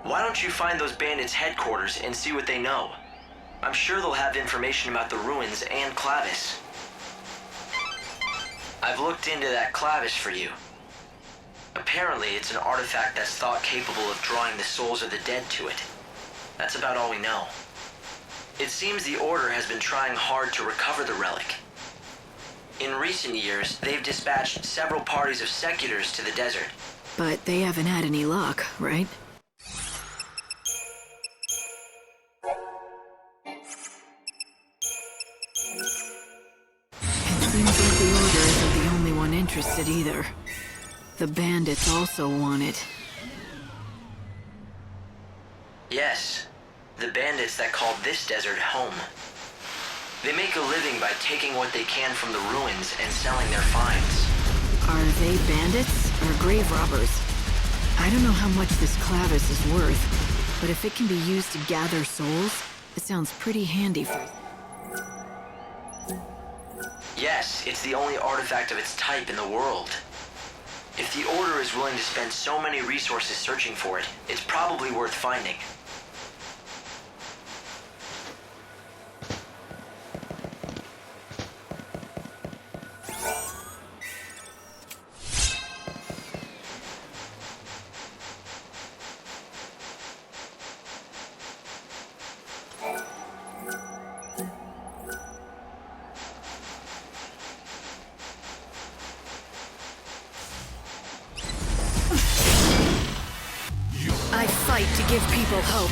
Why don't you find those bandits' headquarters and see what they know? I'm sure they'll have information about the ruins and Clavis. I've looked into that Clavis for you. Apparently, it's an artifact that's thought capable of drawing the souls of the dead to it. That's about all we know. It seems the Order has been trying hard to recover the relic. In recent years, they've dispatched several parties of seculars to the desert. But they haven't had any luck, right? It seems like the Order isn't the only one interested either. The bandits also want it. Yes. The bandits that called this desert home. They make a living by taking what they can from the ruins and selling their finds. Are they bandits or grave robbers? I don't know how much this clavis is worth, but if it can be used to gather souls, it sounds pretty handy for... Yes, it's the only artifact of its type in the world. If the Order is willing to spend so many resources searching for it, it's probably worth finding. I fight to give people hope.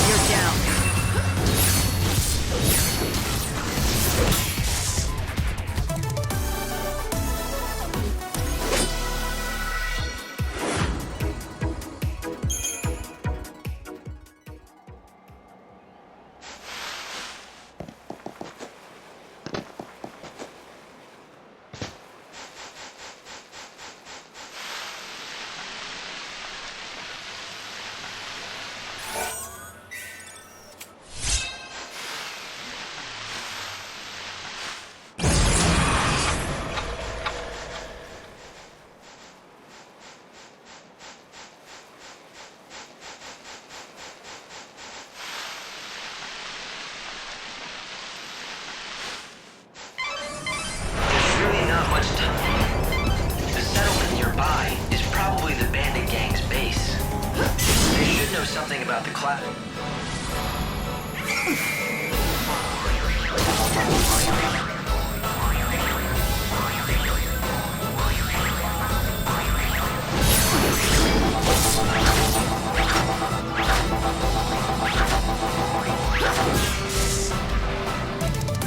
You're down. Something about the class.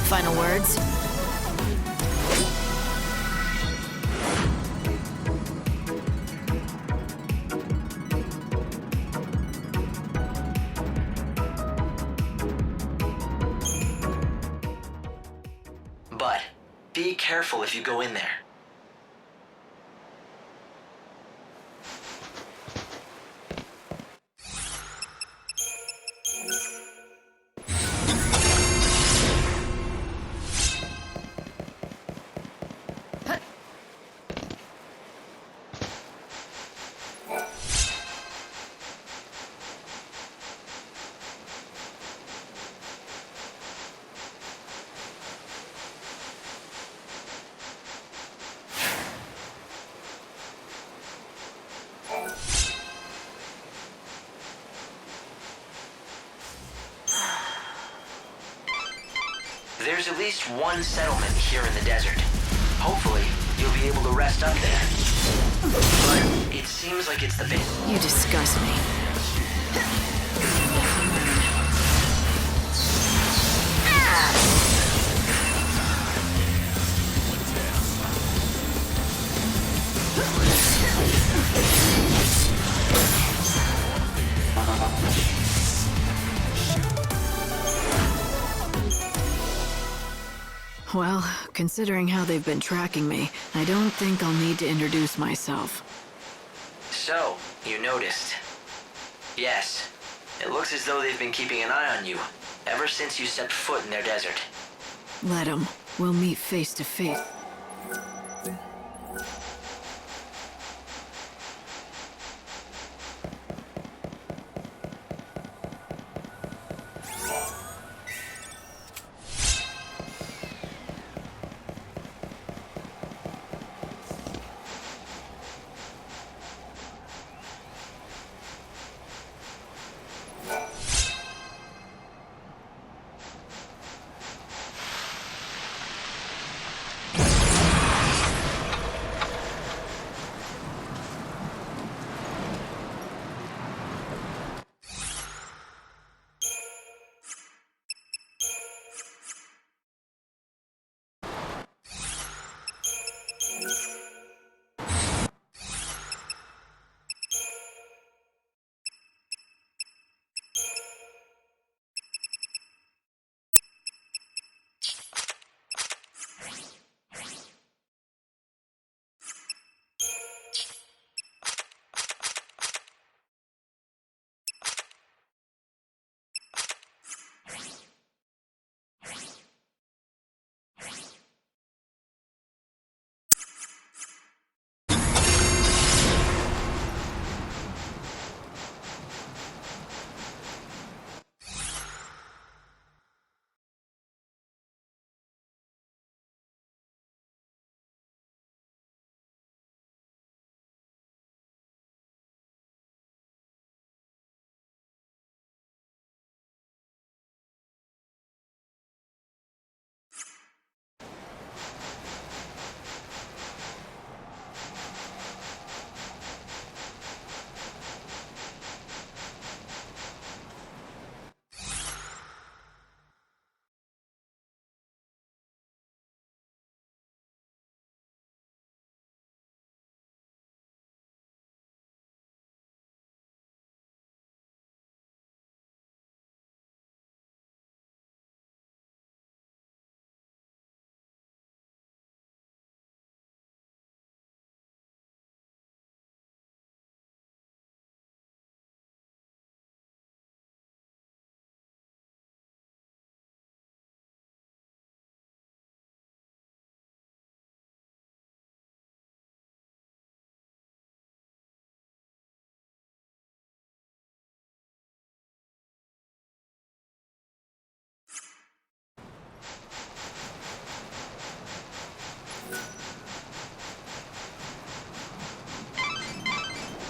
Final words? But be careful if you go in there. There's at least one settlement here in the desert. Hopefully, you'll be able to rest up there. But it seems like it's the big... You disgust me. Well, considering how they've been tracking me, I don't think I'll need to introduce myself. So, you noticed. Yes, it looks as though they've been keeping an eye on you ever since you stepped foot in their desert. Let 'em. We'll meet face to face.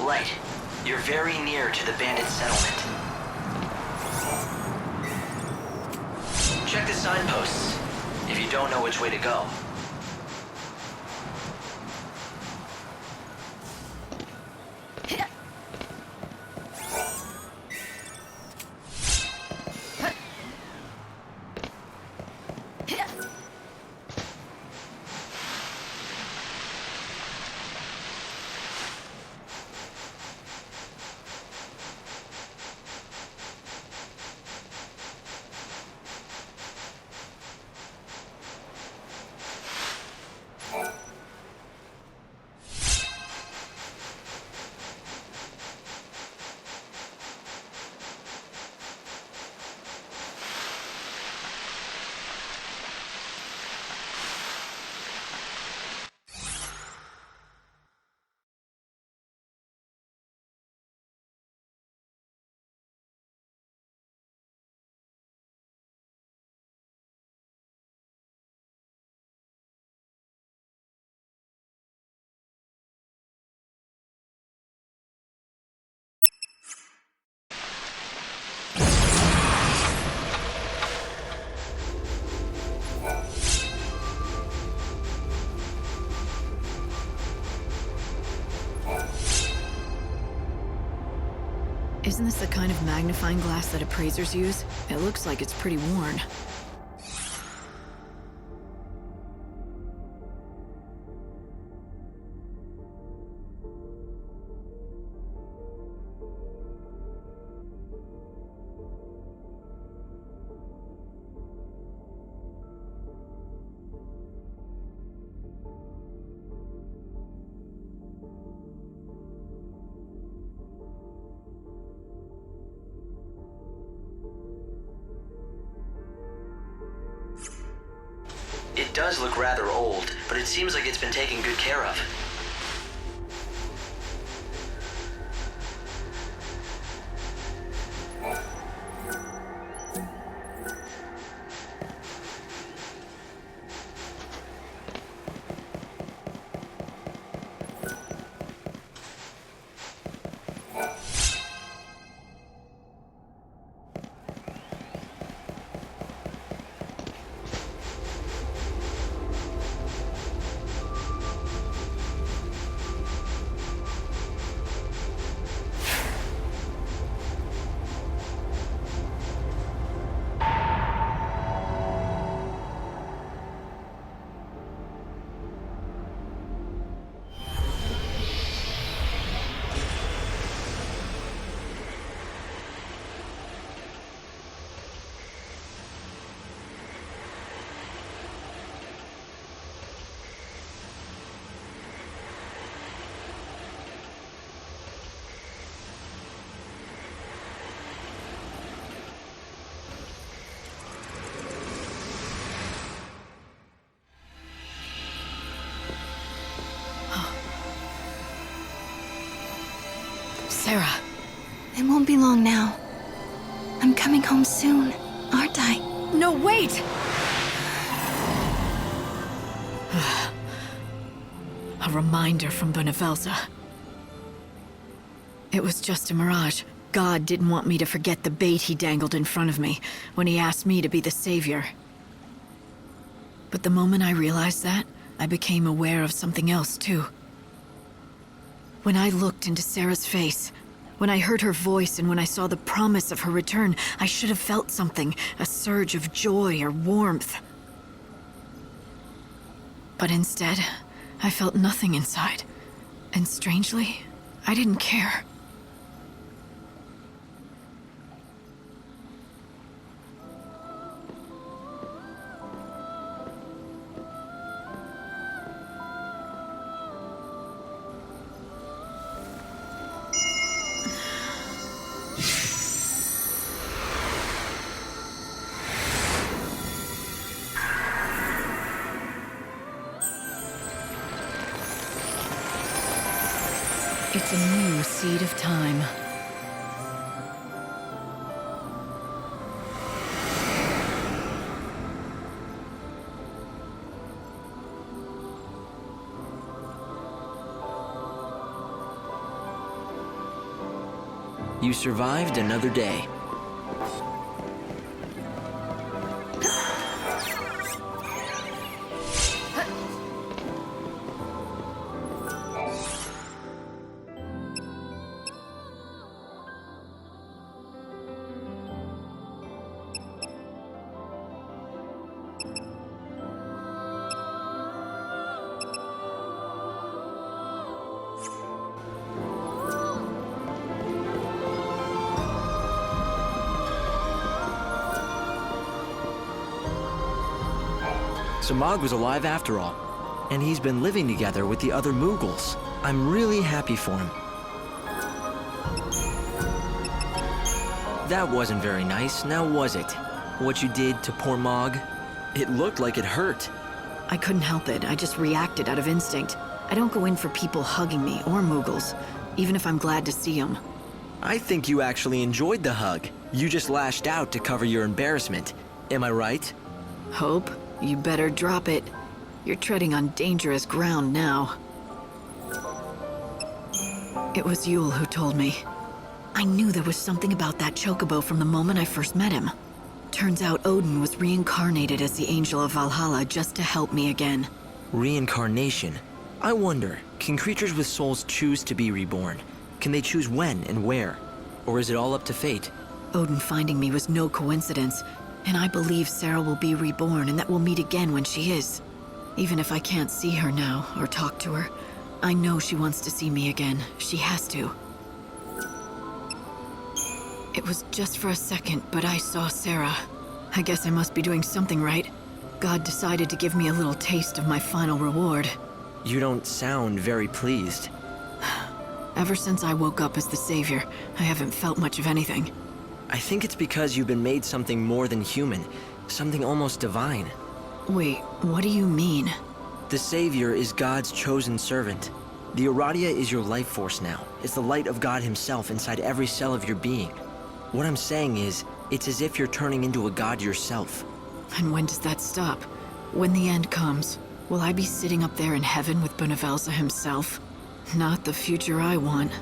Right. You're very near to the bandit settlement. Check the signposts, if you don't know which way to go. Isn't this the kind of magnifying glass that appraisers use? It looks like it's pretty worn. It does look rather old, but it seems like it's been taken good care of. Sarah. It won't be long now. I'm coming home soon, aren't I? No, wait! A reminder from Benevelza. It was just a mirage. God didn't want me to forget the bait he dangled in front of me when he asked me to be the savior. But the moment I realized that, I became aware of something else too. When I looked into Sarah's face, when I heard her voice and when I saw the promise of her return, I should have felt something, a surge of joy or warmth. But instead, I felt nothing inside. And strangely, I didn't care. It's a new seed of time. You survived another day. Samag was alive after all, and he's been living together with the other Mughals. I'm really happy for him. That wasn't very nice, now was it? What you did to poor Mog? It looked like it hurt. I couldn't help it. I just reacted out of instinct. I don't go in for people hugging me or Mughals, even if I'm glad to see them. I think you actually enjoyed the hug. You just lashed out to cover your embarrassment. Am I right? Hope, you better drop it. You're treading on dangerous ground now. It was Yule who told me. I knew there was something about that chocobo from the moment I first met him. Turns out Odin was reincarnated as the Angel of Valhalla just to help me again. Reincarnation? I wonder, can creatures with souls choose to be reborn? Can they choose when and where? Or is it all up to fate? Odin finding me was no coincidence, and I believe Sarah will be reborn and that we'll meet again when she is. Even if I can't see her now or talk to her, I know she wants to see me again. She has to. It was just for a second, but I saw Sarah. I guess I must be doing something right. God decided to give me a little taste of my final reward. You don't sound very pleased. Ever since I woke up as the Savior, I haven't felt much of anything. I think it's because you've been made something more than human, something almost divine. Wait, what do you mean? The Savior is God's chosen servant. The Aradia is your life force now. It's the light of God himself inside every cell of your being. What I'm saying is, it's as if you're turning into a god yourself. And when does that stop? When the end comes, will I be sitting up there in heaven with Benevelza himself? Not the future I want.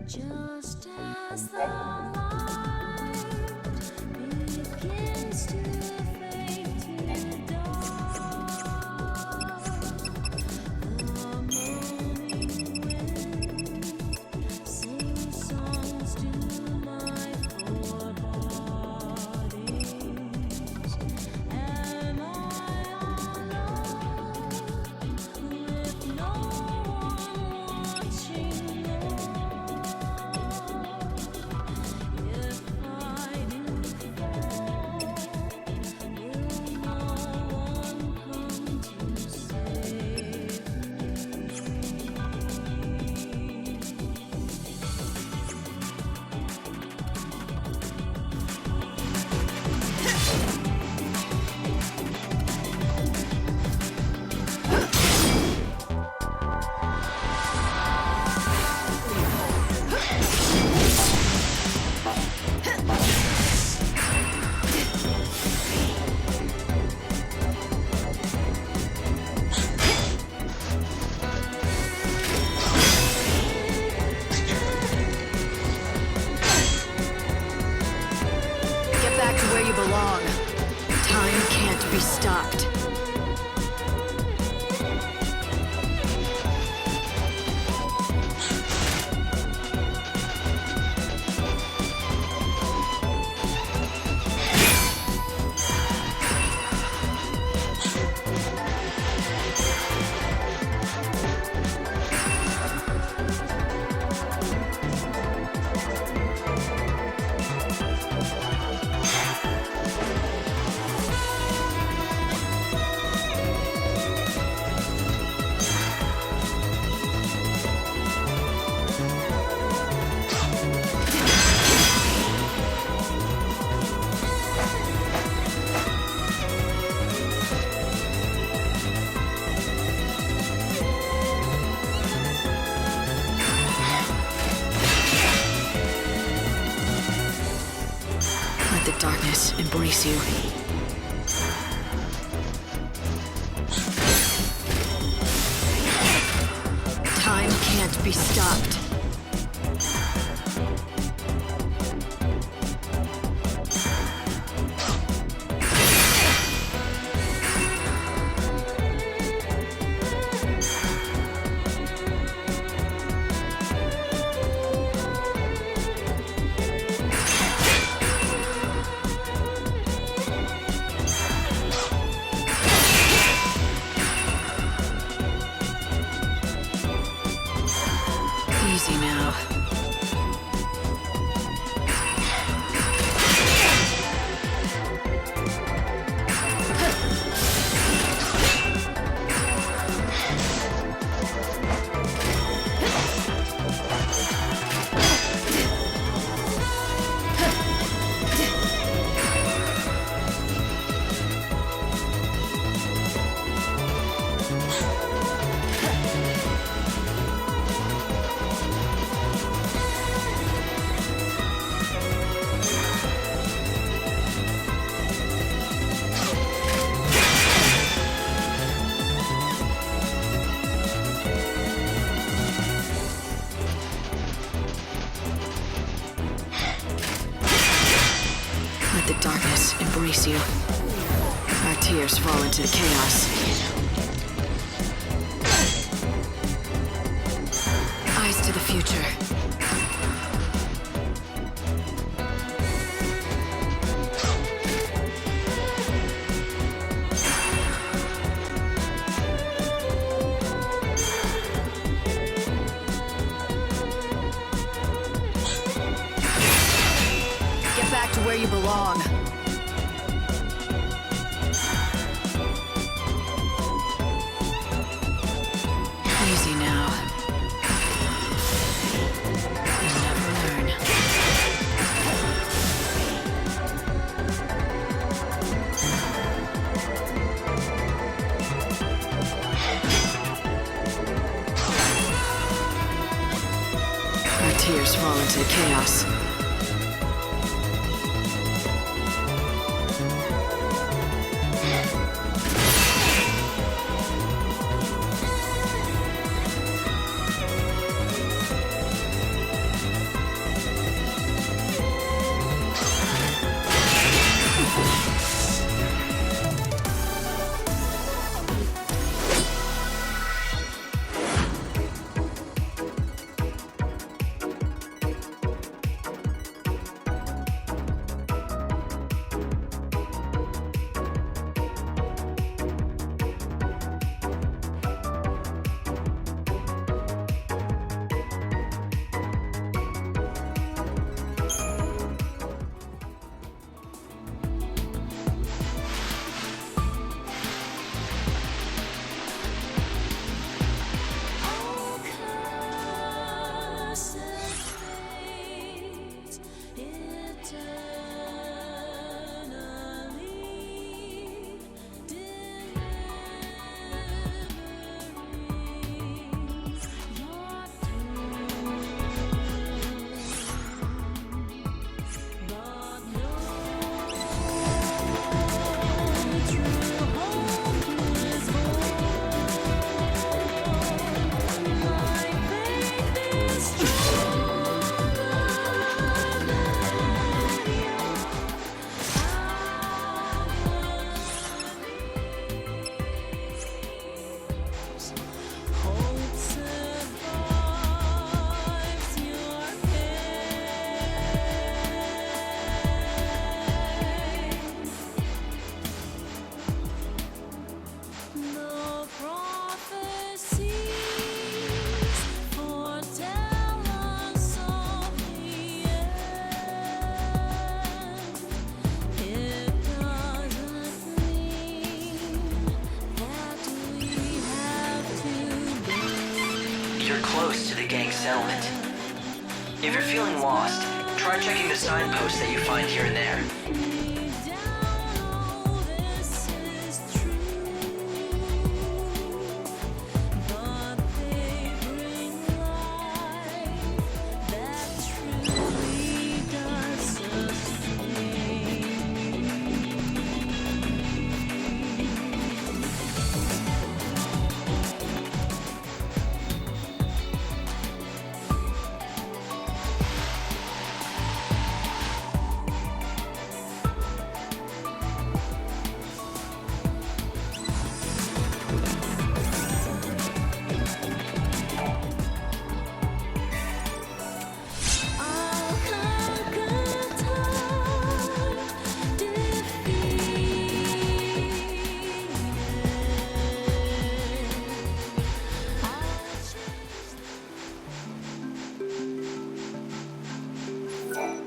Just as the light begins to fade to dark, the moaning wind sings songs to my poor bodies. Am I alone with no one watching? darkness embrace you. Time can't be stopped. Easy now. Let the darkness embrace you. Our tears fall into the chaos. Eyes to the future. Get back to where you belong. Easy now. You never learn. Our tears fall into the chaos. You're close to the gang settlement. If you're feeling lost, try checking the signposts that you find here and there.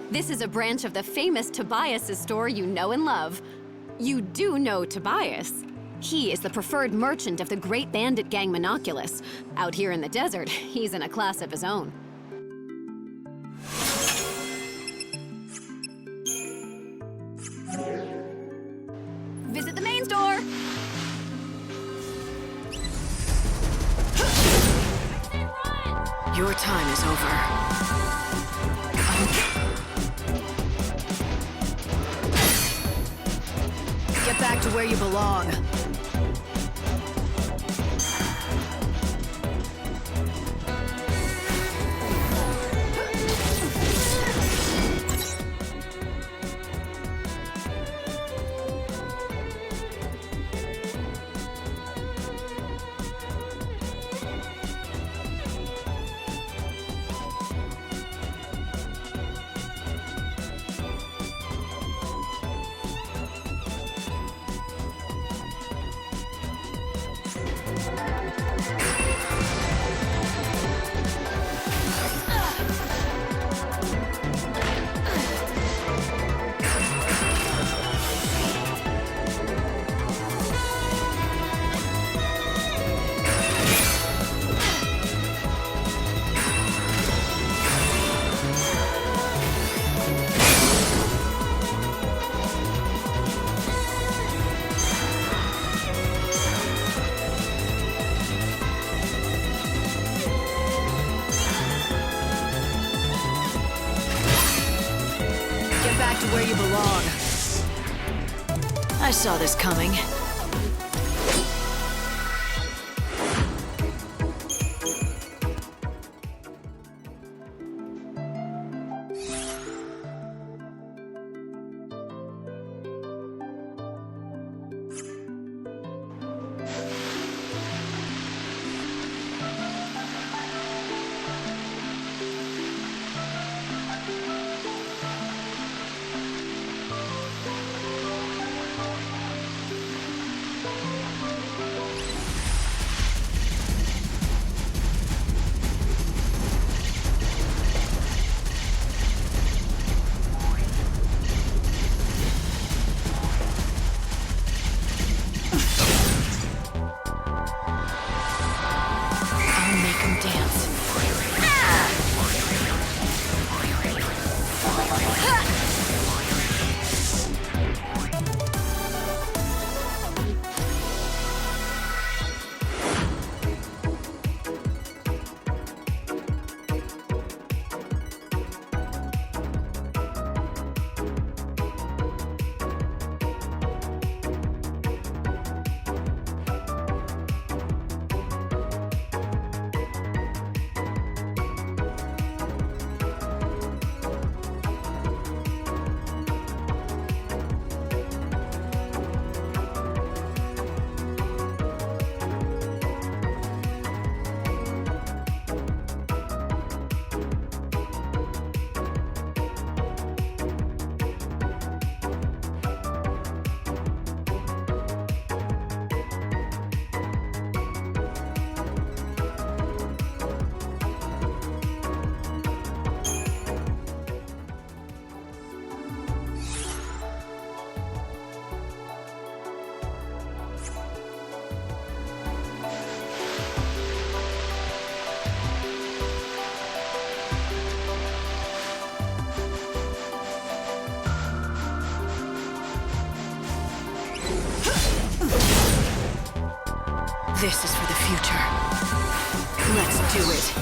This is a branch of the famous Tobias's store you know and love. You do know Tobias. He is the preferred merchant of the great bandit gang Monoculus. Out here in the desert, he's in a class of his own. Visit the main store! Your time is over. Get back to where you belong. Where you belong. I saw this coming. This is for the future. Let's do it.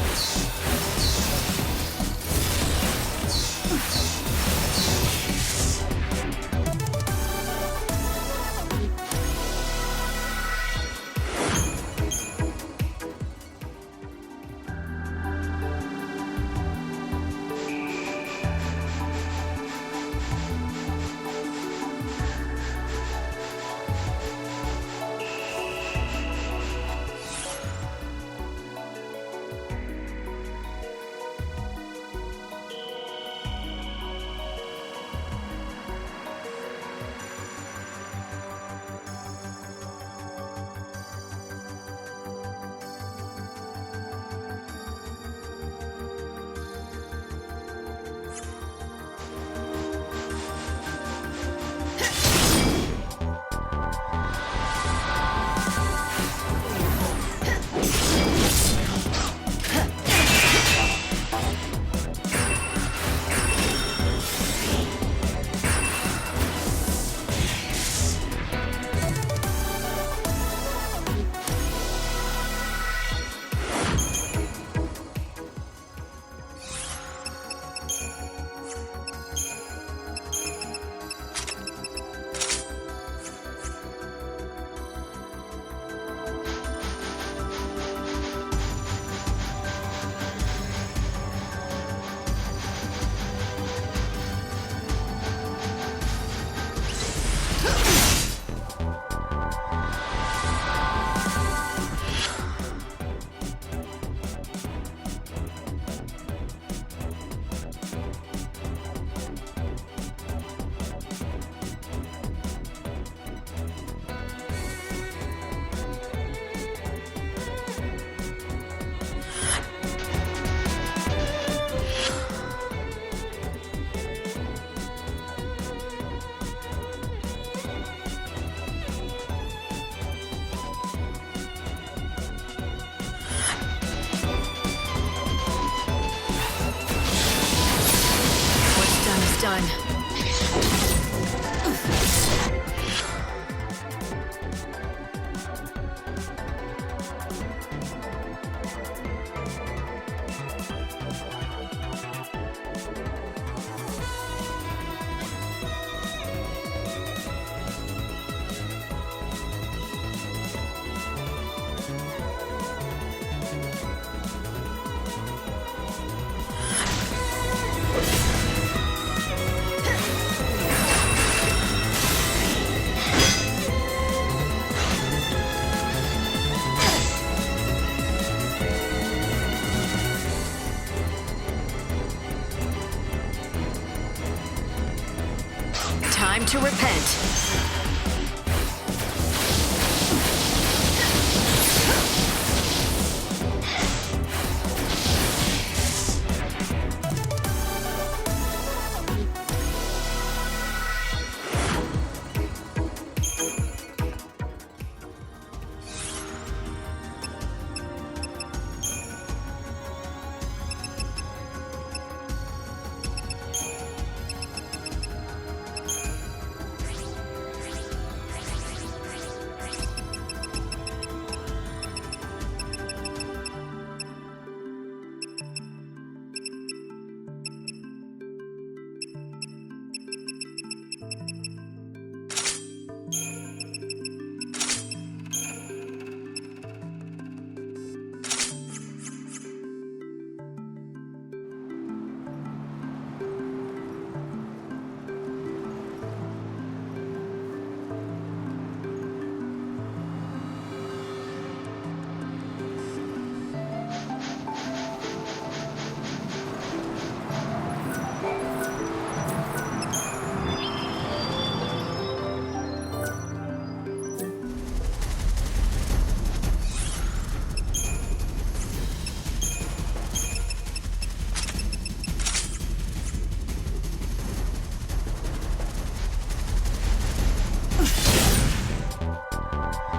time to repent.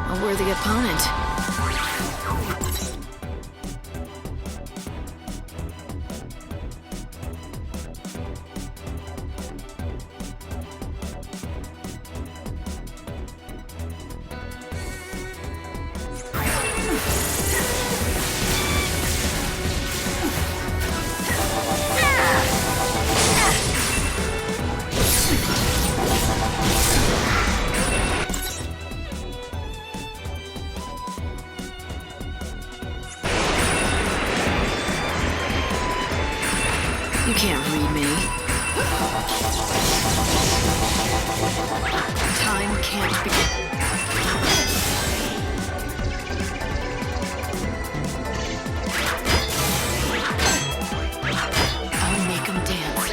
A worthy opponent. You can't read me. Time can't begin. I'll make 'em dance.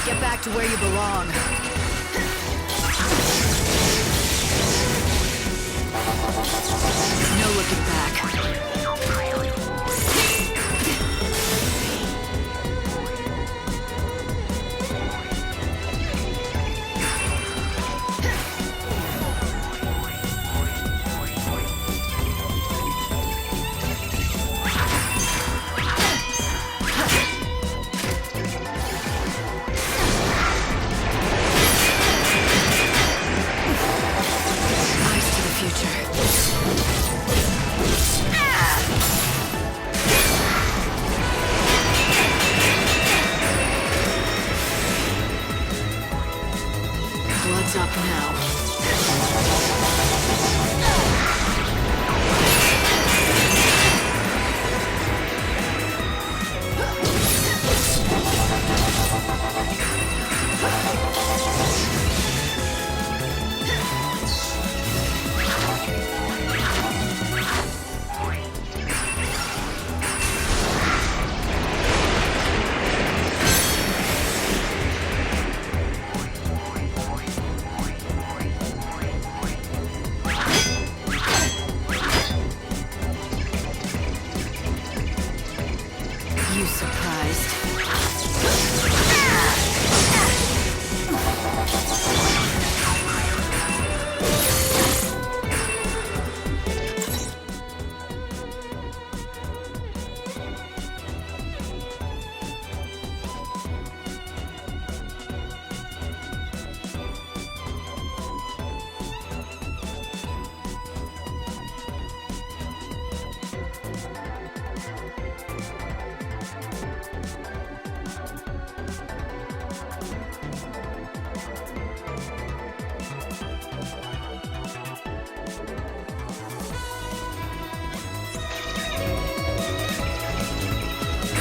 Get back to where you belong. No looking back. Eyes to the future. Blood's up now. You surprised?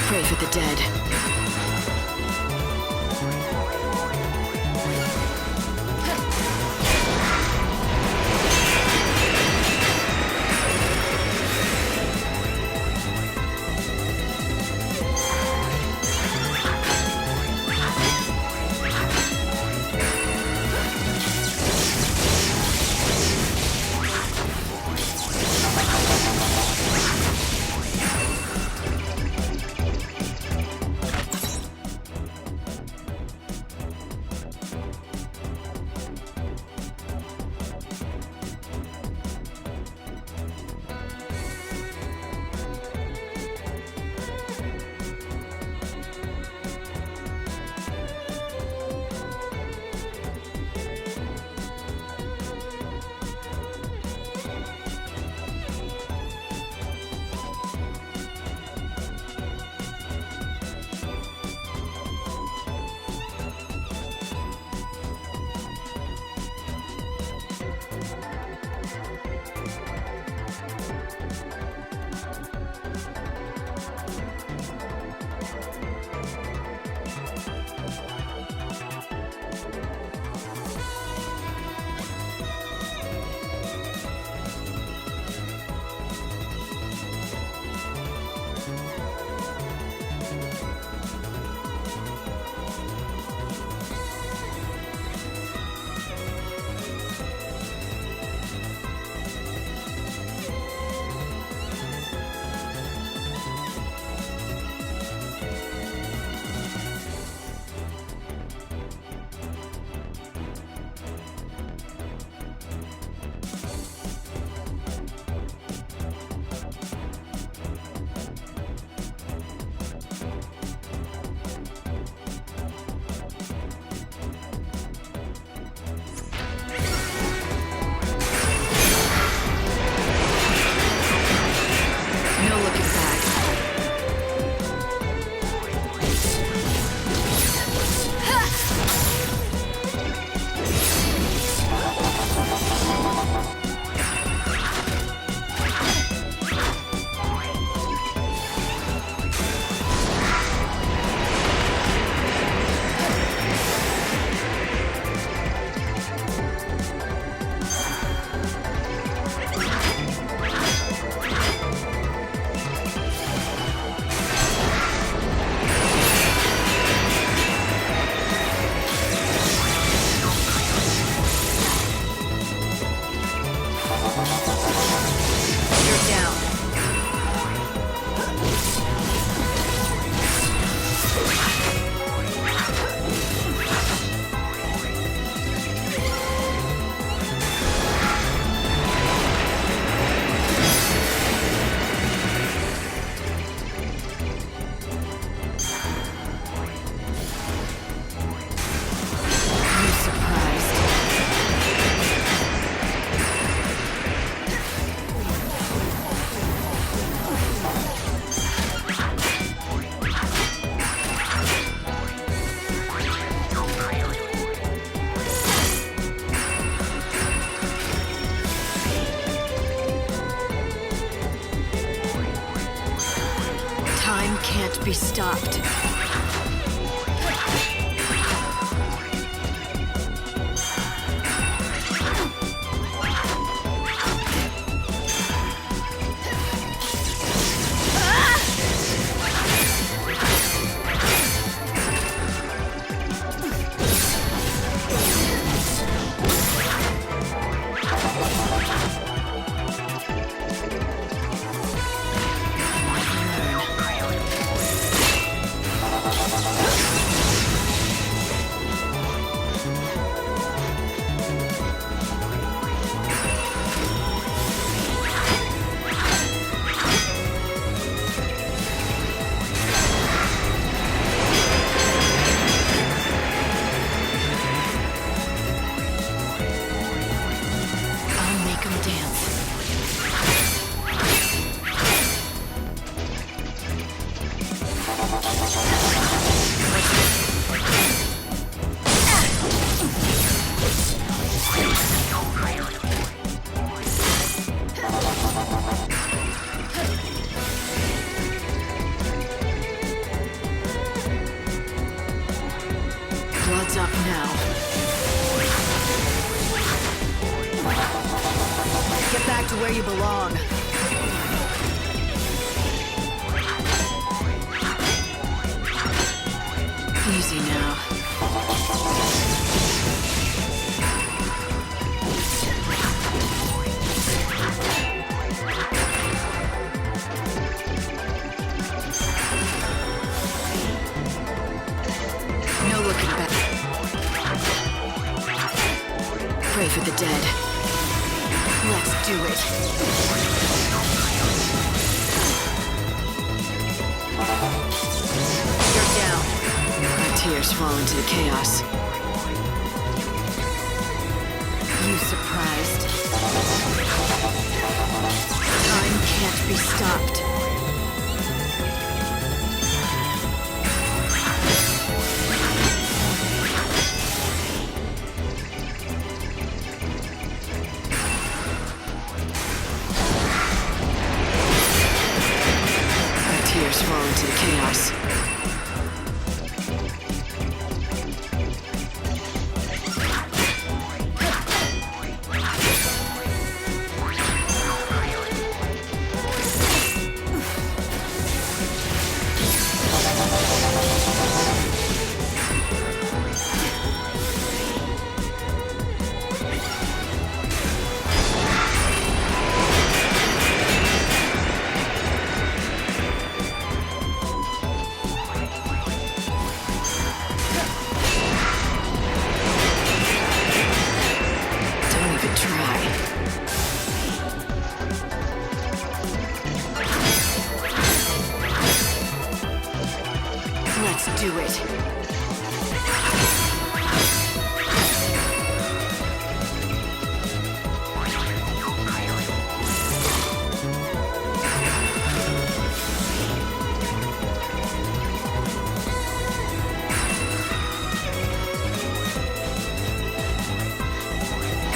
Pray for the dead. Can't be stopped. Blood's up now. Get back to where you belong. Easy now. No looking back. Pray for the dead. Let's do it. You're down. My tears fall into the chaos. You surprised? Time can't be stopped. My tears fall into the chaos. Don't even try. Let's do it.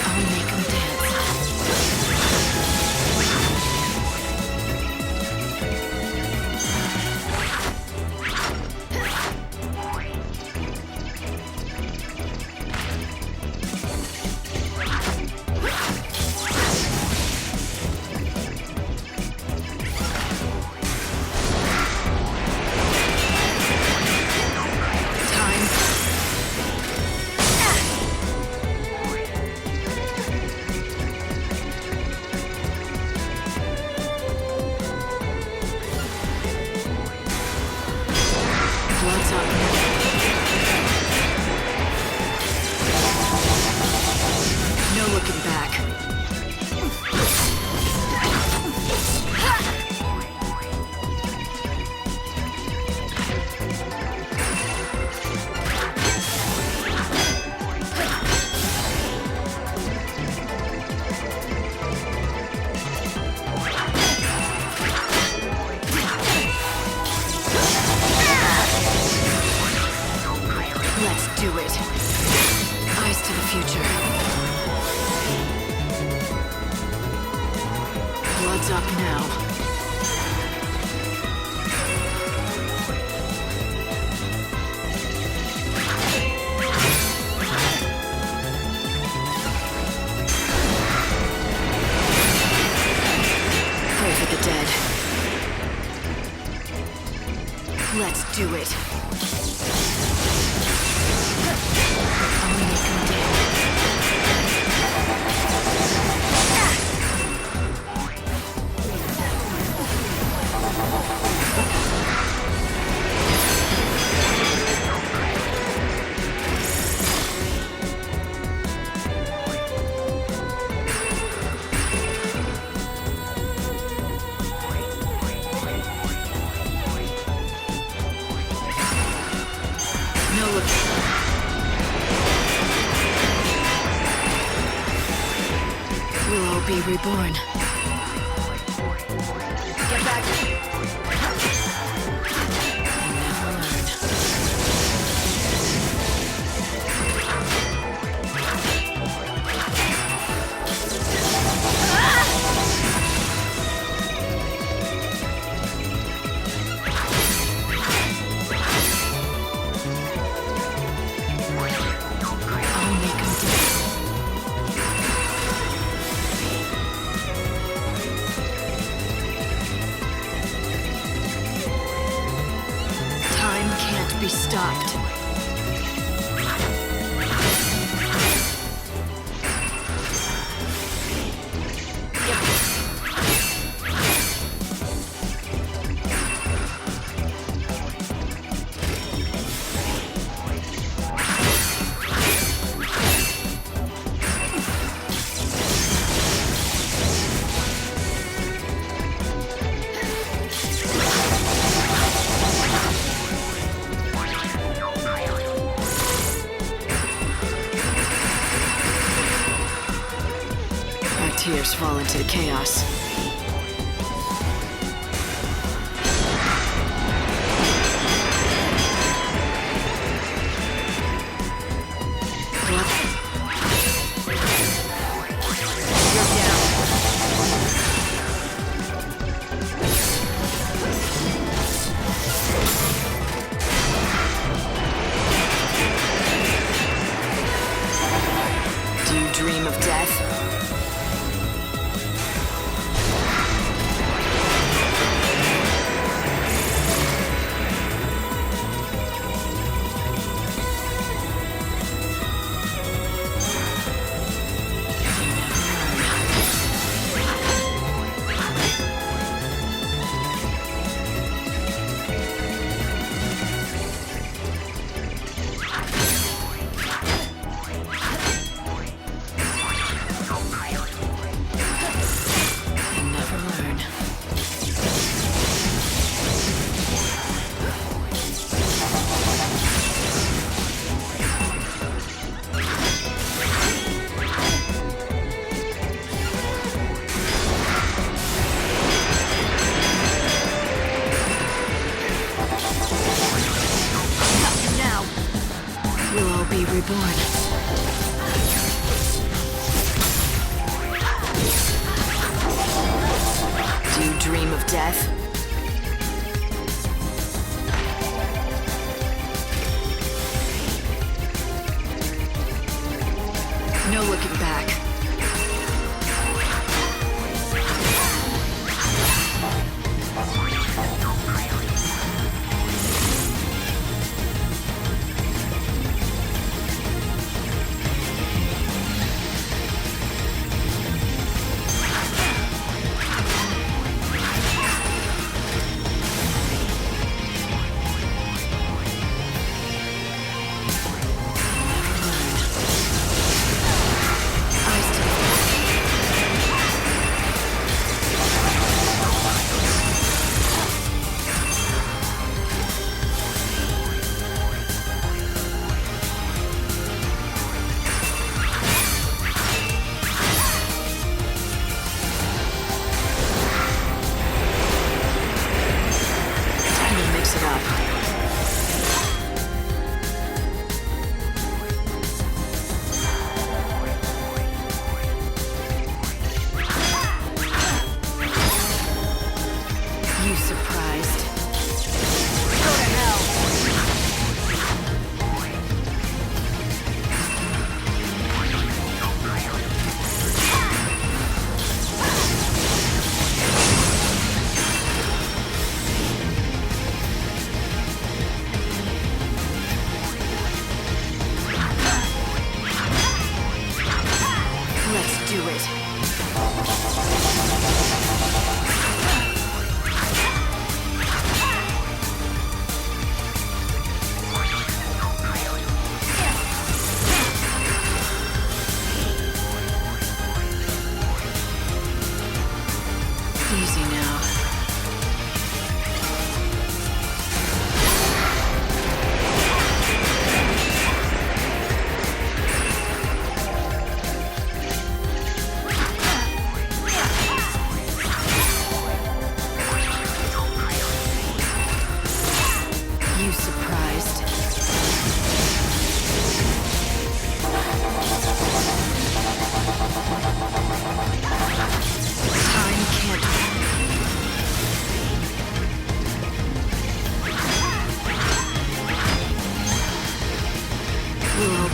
I'll make 'em dance. Time. Blood's up. No looking back. Let's do it. Eyes to the future. Blood's up now. Pray for the dead. Let's do it. I'll make 'em dance. No look. We'll all be reborn. Get back. And never learn. be stopped. Tears fall into the chaos. You're down. Do you dream of death? Be reborn. Do you dream of death? No looking back.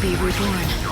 Be reborn.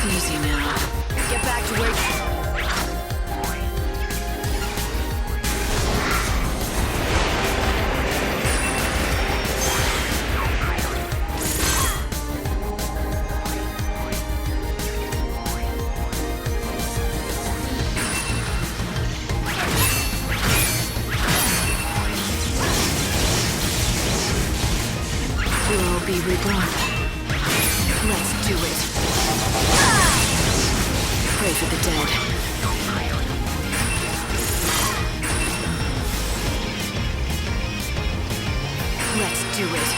Easy now. Get back to where... We'll all be reborn. Let's do it. Pray for the dead. Let's do it.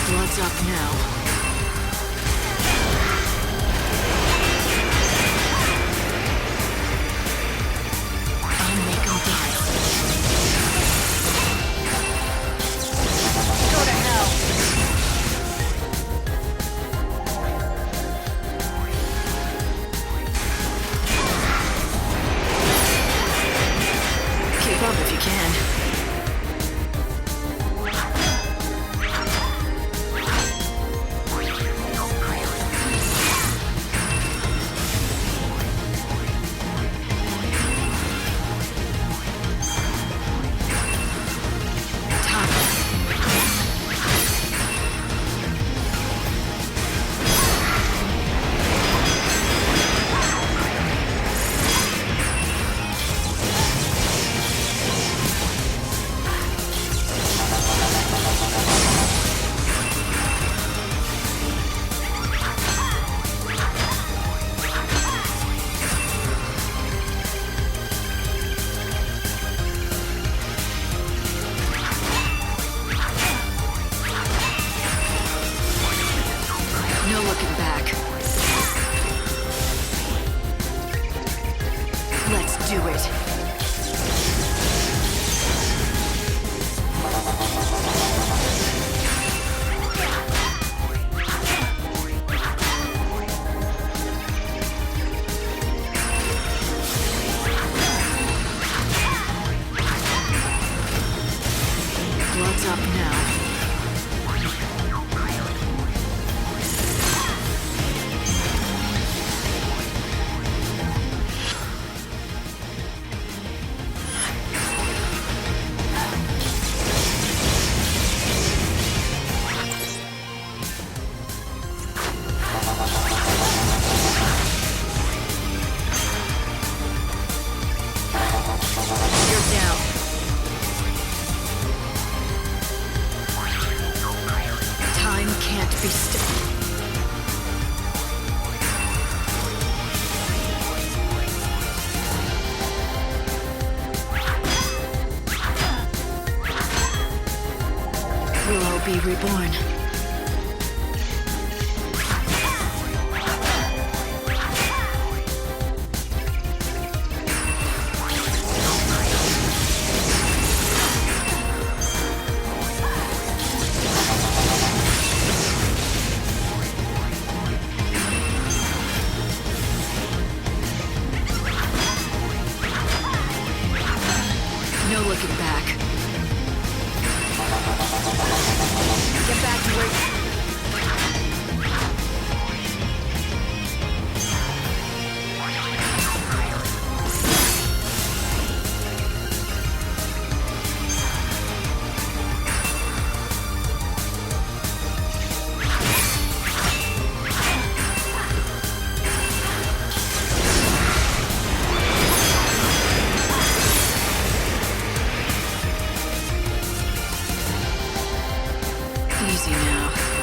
Blood's up now. I'll make 'em dance. Go to hell. Keep up if you can. No looking back. Let's do it. Blood's up now. You're down. Time can't be still. We'll all be reborn. No looking back. Get back to where... Easy now.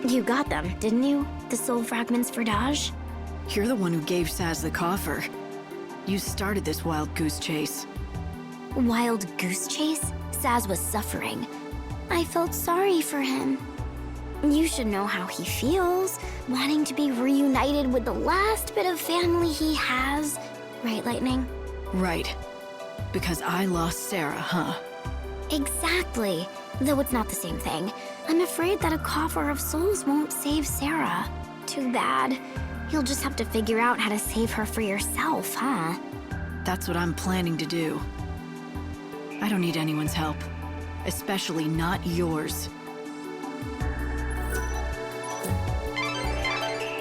You got them, didn't you? The soul fragments for Daj? You're the one who gave Saz the coffer. You started this wild goose chase. Wild goose chase? Saz was suffering. I felt sorry for him. You should know how he feels, wanting to be reunited with the last bit of family he has. Right, Lightning? Right. Because I lost Sarah, huh? Exactly. Though it's not the same thing. I'm afraid that a coffer of souls won't save Sarah. Too bad. You'll just have to figure out how to save her for yourself, huh? That's what I'm planning to do. I don't need anyone's help. Especially not yours.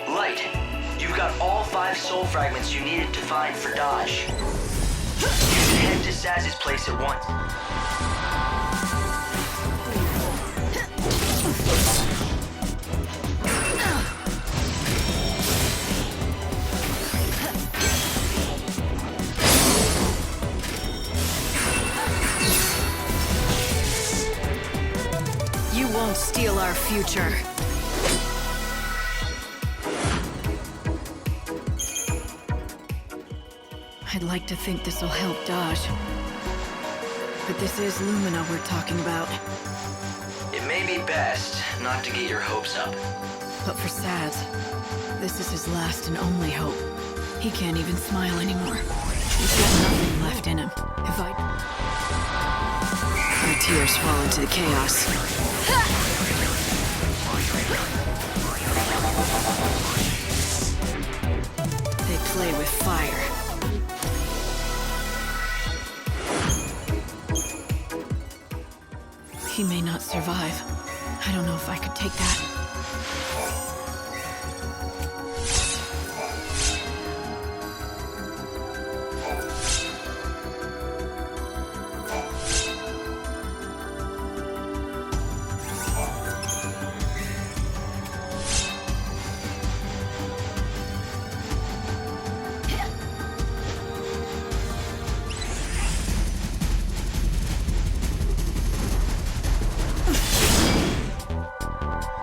Light, you've got all 5 soul fragments you needed to find for Daj. You should head to Saz's place at once. You won't steal our future. I'd like to think this'll help Daj. But this is Lumina we're talking about. It may be best not to get your hopes up. But for Saz, this is his last and only hope. He can't even smile anymore. He's got nothing left in him. If I... My tears fall into the chaos. They play with fire. He may not survive. I don't know if I could take that.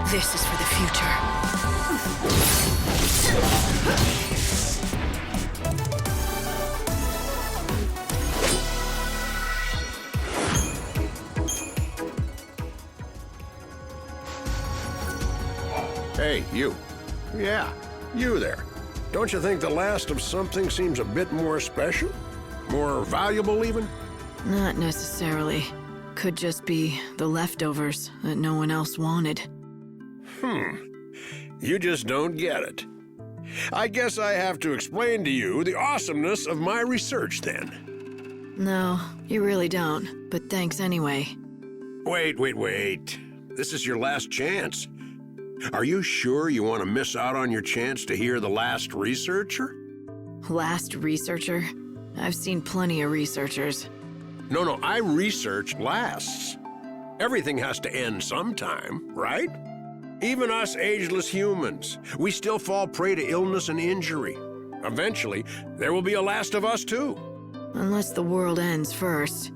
This is for the future. Hey, you. Yeah, you there. Don't you think the last of something seems a bit more special? More valuable, even? Not necessarily. Could just be the leftovers that no one else wanted. You just don't get it. I guess I have to explain to you the awesomeness of my research, then. No, you really don't. But thanks anyway. Wait. This is your last chance. Are you sure you want to miss out on your chance to hear the last researcher? Last researcher? I've seen plenty of researchers. No, I research lasts. Everything has to end sometime, right? Even us ageless humans, we still fall prey to illness and injury. Eventually, there will be a last of us too. Unless the world ends first.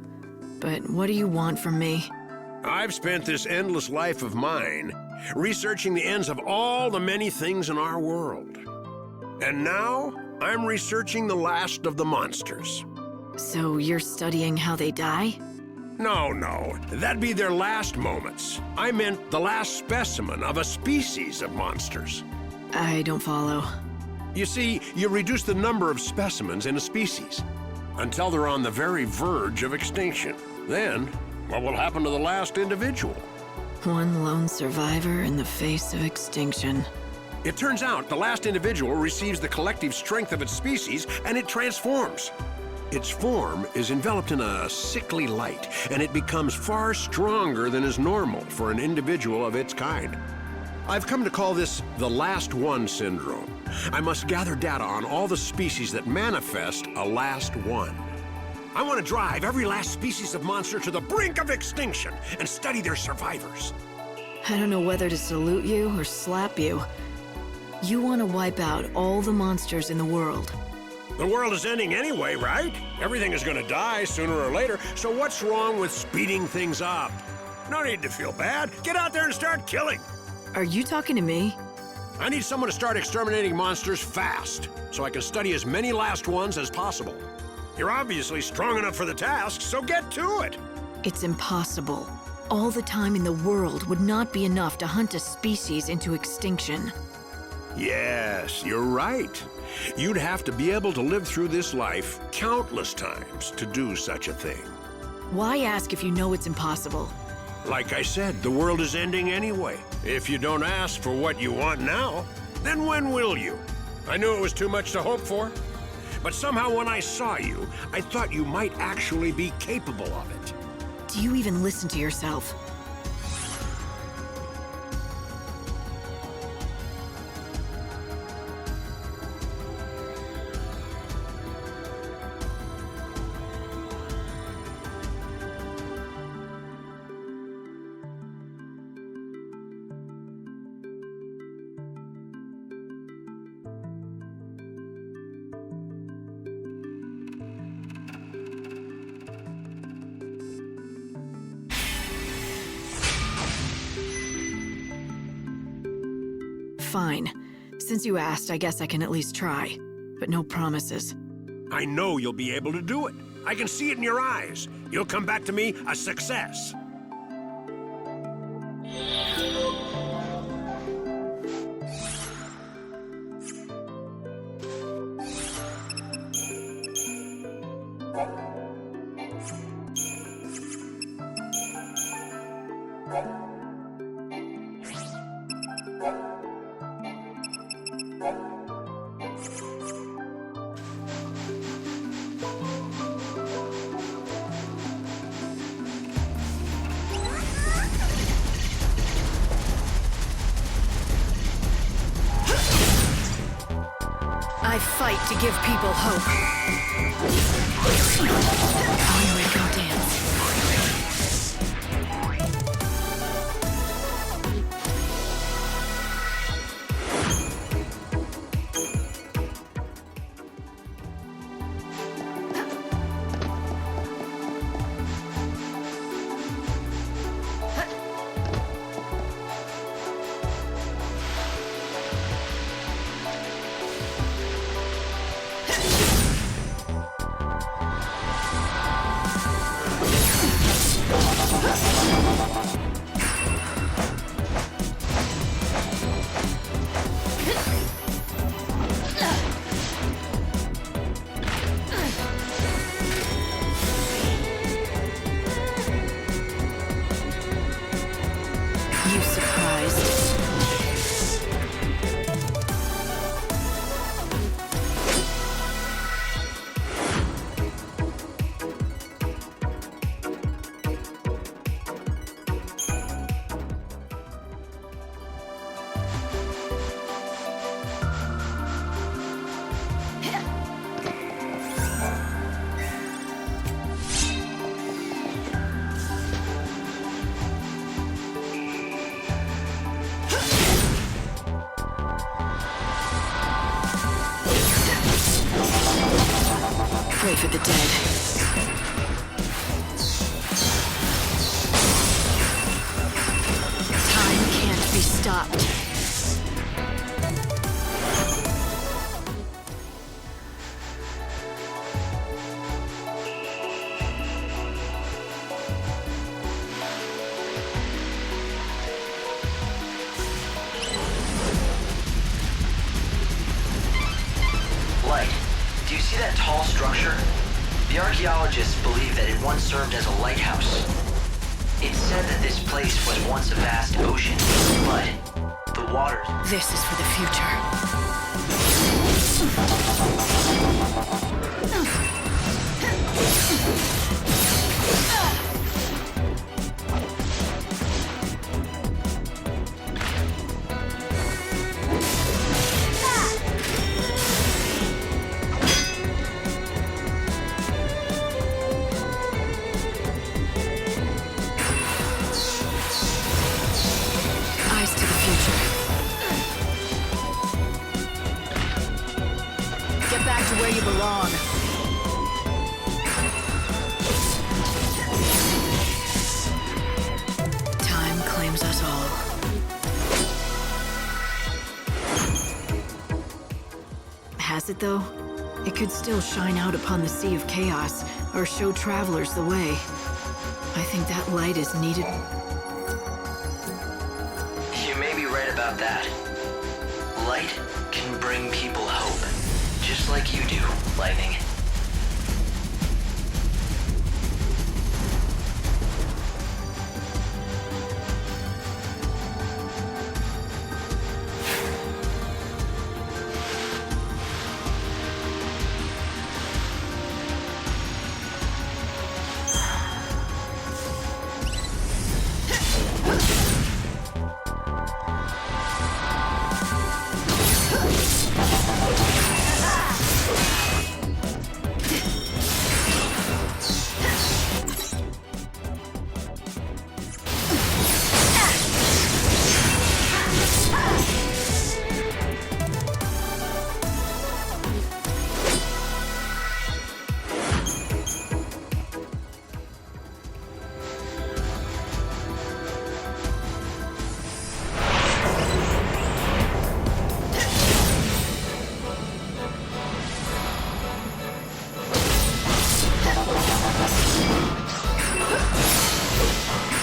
But what do you want from me? I've spent this endless life of mine researching the ends of all the many things in our world. And now, I'm researching the last of the monsters. So you're studying how they die? No, that'd be their last moments. I meant the last specimen of a species of monsters. I don't follow. You see, you reduce the number of specimens in a species until they're on the very verge of extinction. Then, what will happen to the last individual? One lone survivor in the face of extinction. It turns out the last individual receives the collective strength of its species and it transforms. Its form is enveloped in a sickly light, and it becomes far stronger than is normal for an individual of its kind. I've come to call this the Last One syndrome. I must gather data on all the species that manifest a last one. I want to drive every last species of monster to the brink of extinction and study their survivors. I don't know whether to salute you or slap you. You want to wipe out all the monsters in the world. The world is ending anyway, right? Everything is going to die sooner or later, so what's wrong with speeding things up? No need to feel bad. Get out there and start killing. Are you talking to me? I need someone to start exterminating monsters fast, so I can study as many last ones as possible. You're obviously strong enough for the task, so get to it! It's impossible. All the time in the world would not be enough to hunt a species into extinction. Yes, you're right. You'd have to be able to live through this life countless times to do such a thing. Why ask if you know it's impossible? Like I said, the world is ending anyway. If you don't ask for what you want now, then when will you? I knew it was too much to hope for. But somehow when I saw you, I thought you might actually be capable of it. Do you even listen to yourself? Fine. Since you asked, I guess I can at least try. But no promises. I know you'll be able to do it. I can see it in your eyes. You'll come back to me a success. I fight to give people hope. Onward, go dance. You surprised? Pray for the dead. Time can't be stopped. Light, do you see that tall structure? The archaeologists believe that it once served as a lighthouse. It's said that this place was once a vast ocean, but the waters... This is for the future. Eyes to the future. it, though? It could still shine out upon the sea of chaos, or show travelers the way. I think that light is needed. You may be right about that. Light can bring people hope, just like you do, Lightning.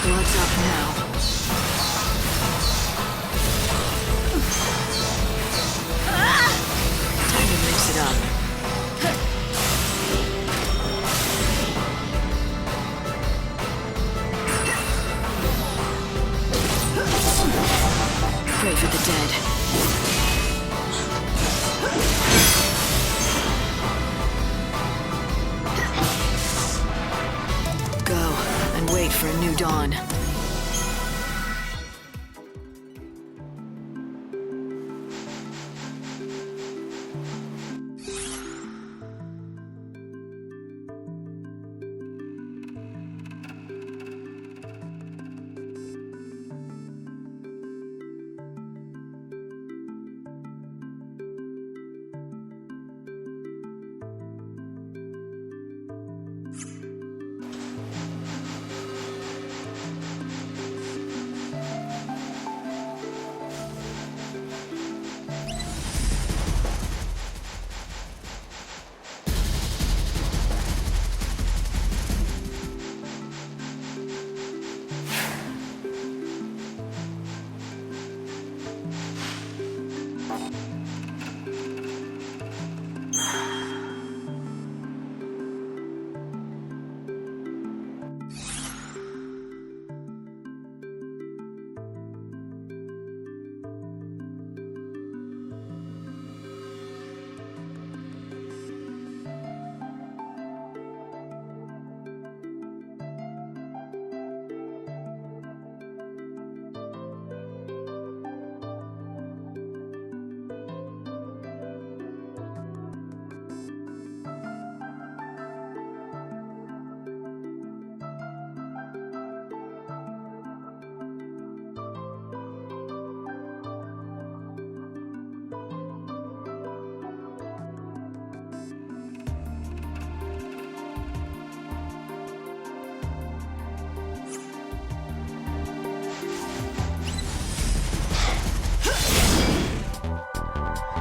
Blood's up now. Time to mix it up. Pray for the dead. Go and wait for a new dawn.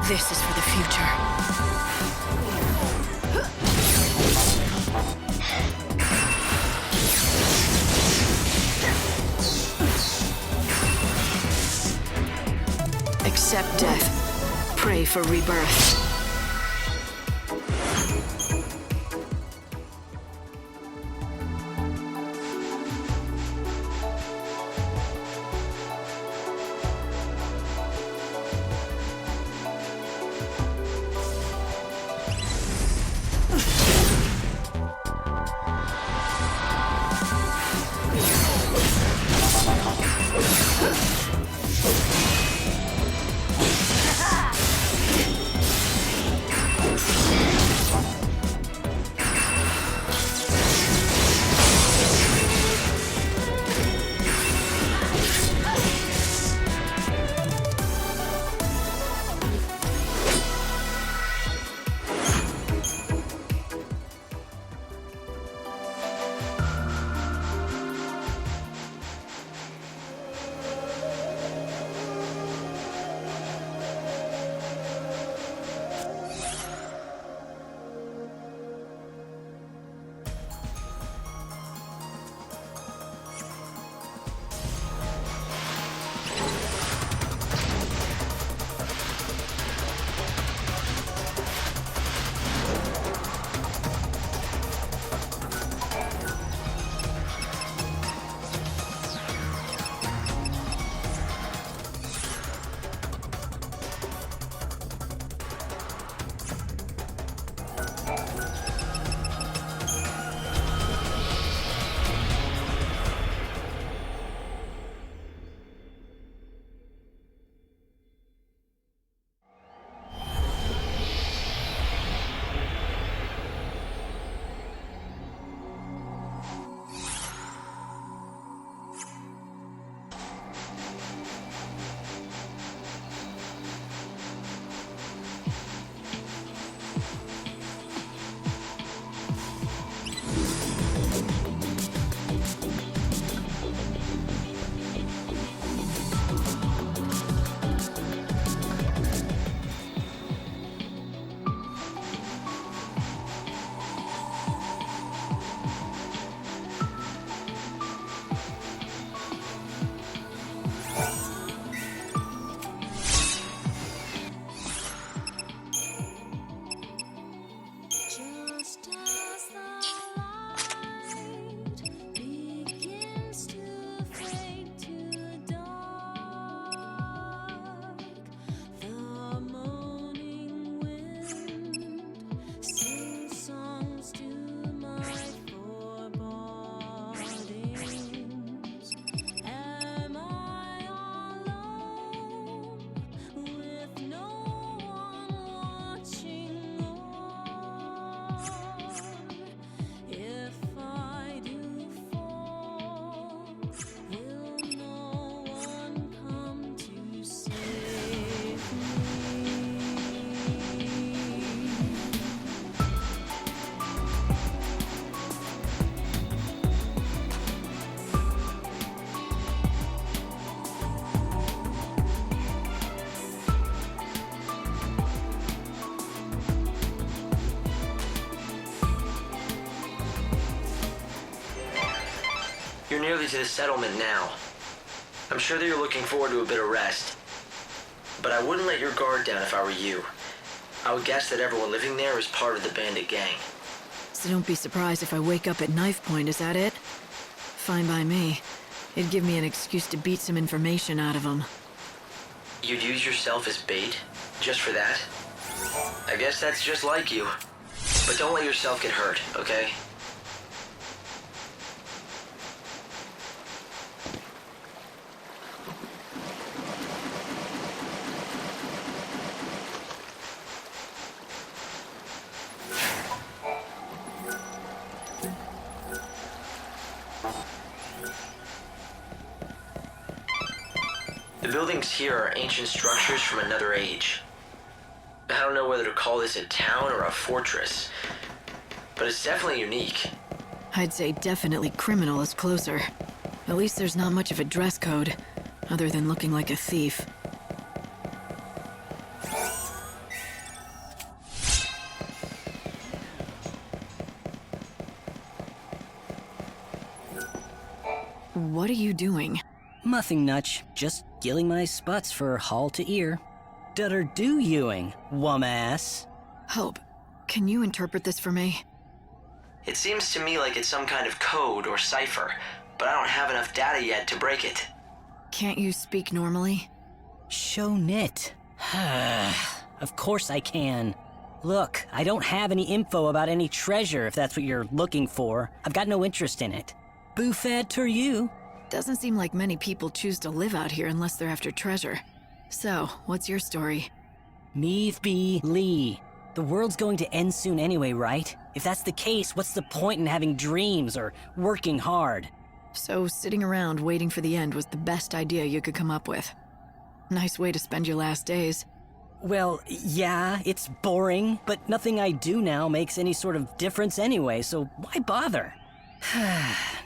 This is for the future. Accept death. Pray for rebirth. You're nearly to the settlement now. I'm sure that you're looking forward to a bit of rest. But I wouldn't let your guard down if I were you. I would guess that everyone living there is part of the bandit gang. So don't be surprised if I wake up at knife point, is that it? Fine by me. It'd give me an excuse to beat some information out of them. You'd use yourself as bait? Just for that? I guess that's just like you. But don't let yourself get hurt, okay? The buildings here are ancient structures from another age. I don't know whether to call this a town or a fortress, but it's definitely unique. I'd say definitely criminal is closer. At least there's not much of a dress code, other than looking like a thief. What are you doing? Nothing much, just gilling my sputs for hall to ear. Dutter do Ewing, wum-ass. Hope, can you interpret this for me? It seems to me like it's some kind of code or cipher, but I don't have enough data yet to break it. Can't you speak normally? Show nit. Of course I can. Look, I don't have any info about any treasure if that's what you're looking for. I've got no interest in it. Buffet to you. Doesn't seem like many people choose to live out here unless they're after treasure. So, what's your story? Meave be Lee. The world's going to end soon anyway, right? If that's the case, what's the point in having dreams or working hard? So, sitting around waiting for the end was the best idea you could come up with. Nice way to spend your last days. Well, yeah, it's boring, but nothing I do now makes any sort of difference anyway, so why bother?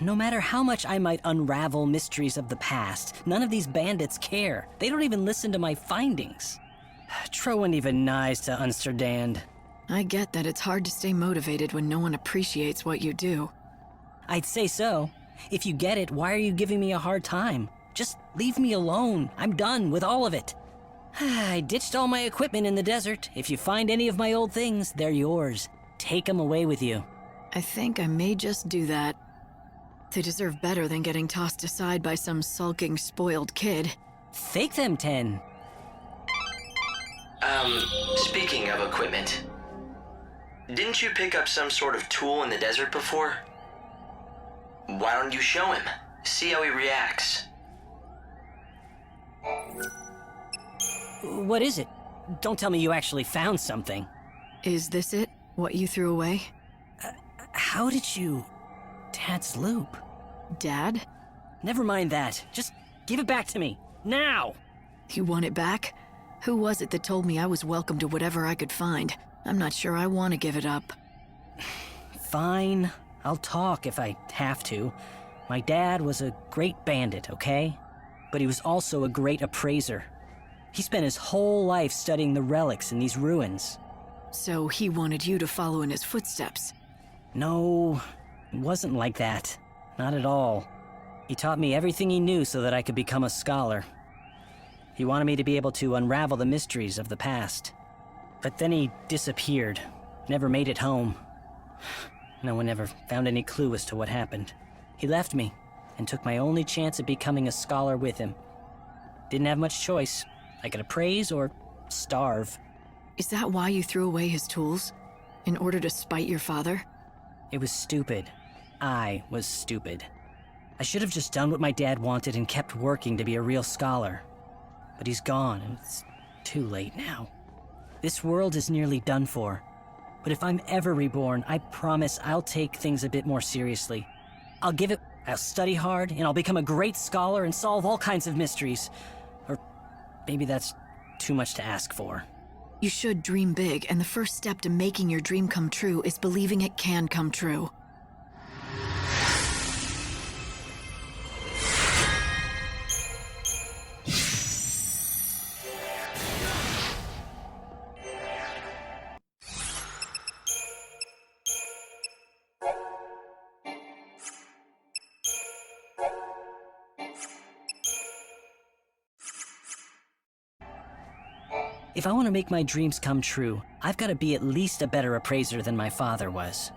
No matter how much I might unravel mysteries of the past, none of these bandits care. They don't even listen to my findings. Trowan even nice to understand. I get that it's hard to stay motivated when no one appreciates what you do. I'd say so. If you get it, why are you giving me a hard time? Just leave me alone. I'm done with all of it. I ditched all my equipment in the desert. If you find any of my old things, they're yours. Take them away with you. I think I may just do that. They deserve better than getting tossed aside by some sulking, spoiled kid. Fake them, 10. Speaking of equipment, didn't you pick up some sort of tool in the desert before? Why don't you show him? See how he reacts. What is it? Don't tell me you actually found something. Is this it? What you threw away? How did you... Dad's loop? Dad? Never mind that. Just give it back to me. Now! You want it back? Who was it that told me I was welcome to whatever I could find? I'm not sure I want to give it up. Fine. I'll talk if I have to. My dad was a great bandit, okay? But he was also a great appraiser. He spent his whole life studying the relics in these ruins. So he wanted you to follow in his footsteps. No, it wasn't like that. Not at all. He taught me everything he knew so that I could become a scholar. He wanted me to be able to unravel the mysteries of the past. But then he disappeared. Never made it home. No one ever found any clue as to what happened. He left me and took my only chance at becoming a scholar with him. Didn't have much choice. I could appraise or starve. Is that why you threw away his tools? In order to spite your father? It was stupid. I was stupid. I should have just done what my dad wanted and kept working to be a real scholar. But he's gone, and it's too late now. This world is nearly done for. But if I'm ever reborn, I promise I'll take things a bit more seriously. I'll study hard, and I'll become a great scholar and solve all kinds of mysteries. Or maybe that's too much to ask for. You should dream big, and the first step to making your dream come true is believing it can come true. If I want to make my dreams come true, I've got to be at least a better appraiser than my father was.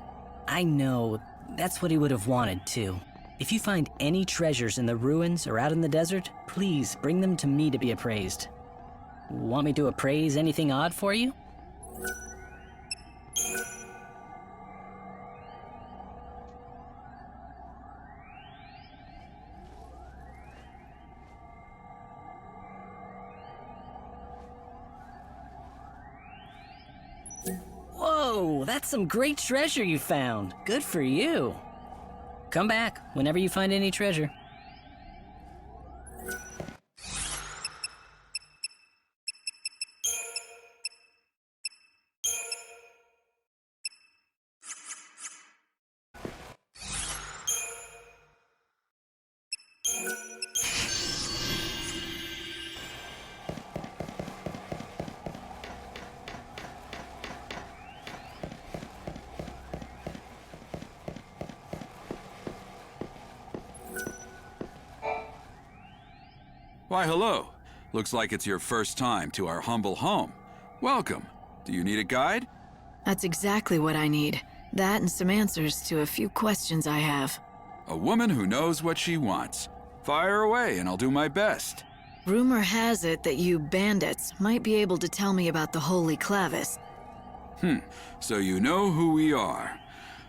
I know that's what he would have wanted, too. If you find any treasures in the ruins or out in the desert, please bring them to me to be appraised. Want me to appraise anything odd for you? Whoa, that's some great treasure you found. Good for you. Come back whenever you find any treasure. Why, hello. Looks like it's your first time to our humble home. Welcome. Do you need a guide? That's exactly what I need. That and some answers to a few questions I have. A woman who knows what she wants. Fire away and I'll do my best. Rumor has it that you bandits might be able to tell me about the Holy Clavis. So you know who we are.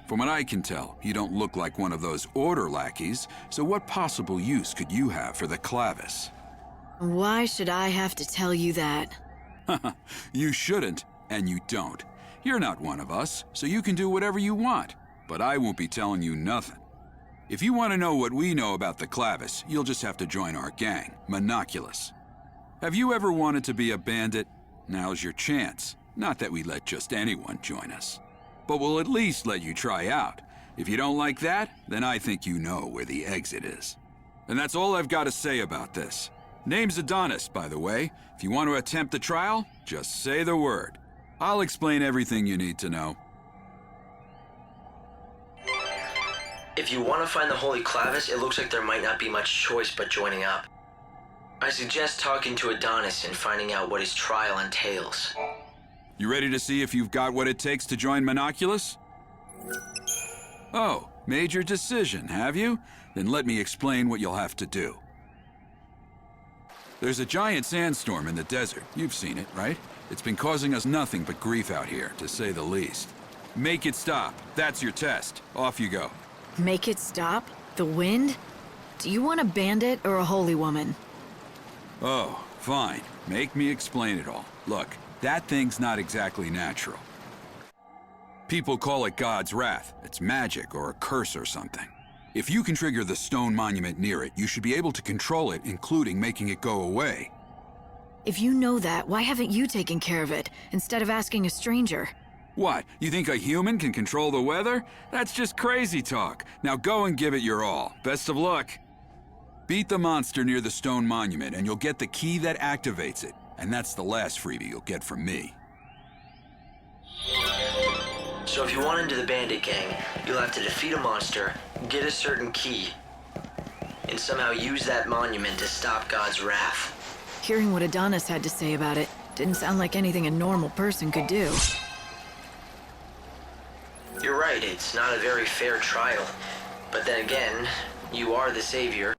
From what I can tell, you don't look like one of those order lackeys, so what possible use could you have for the Clavis? Why should I have to tell you that? You shouldn't, and you don't. You're not one of us, so you can do whatever you want. But I won't be telling you nothing. If you want to know what we know about the Clavis, you'll just have to join our gang, Monoculus. Have you ever wanted to be a bandit? Now's your chance. Not that we let just anyone join us. But we'll at least let you try out. If you don't like that, then I think you know where the exit is. And that's all I've got to say about this. Name's Adonis, by the way. If you want to attempt the trial, just say the word. I'll explain everything you need to know. If you want to find the Holy Clavis, it looks like there might not be much choice but joining up. I suggest talking to Adonis and finding out what his trial entails. You ready to see if you've got what it takes to join Monoculus? Oh, made your decision, have you? Then let me explain what you'll have to do. There's a giant sandstorm in the desert. You've seen it, right? It's been causing us nothing but grief out here, to say the least. Make it stop. That's your test. Off you go. Make it stop? The wind? Do you want a bandit or a holy woman? Oh, fine. Make me explain it all. Look, that thing's not exactly natural. People call it God's wrath. It's magic or a curse or something. If you can trigger the stone monument near it, you should be able to control it, including making it go away. If you know that, why haven't you taken care of it, instead of asking a stranger? What, you think a human can control the weather? That's just crazy talk. Now go and give it your all. Best of luck. Beat the monster near the stone monument, and you'll get the key that activates it. And that's the last freebie you'll get from me. So if you want into the bandit gang, you'll have to defeat a monster, get a certain key, and somehow use that monument to stop God's wrath. Hearing what Adonis had to say about it didn't sound like anything a normal person could do. You're right, it's not a very fair trial. But then again, you are the savior.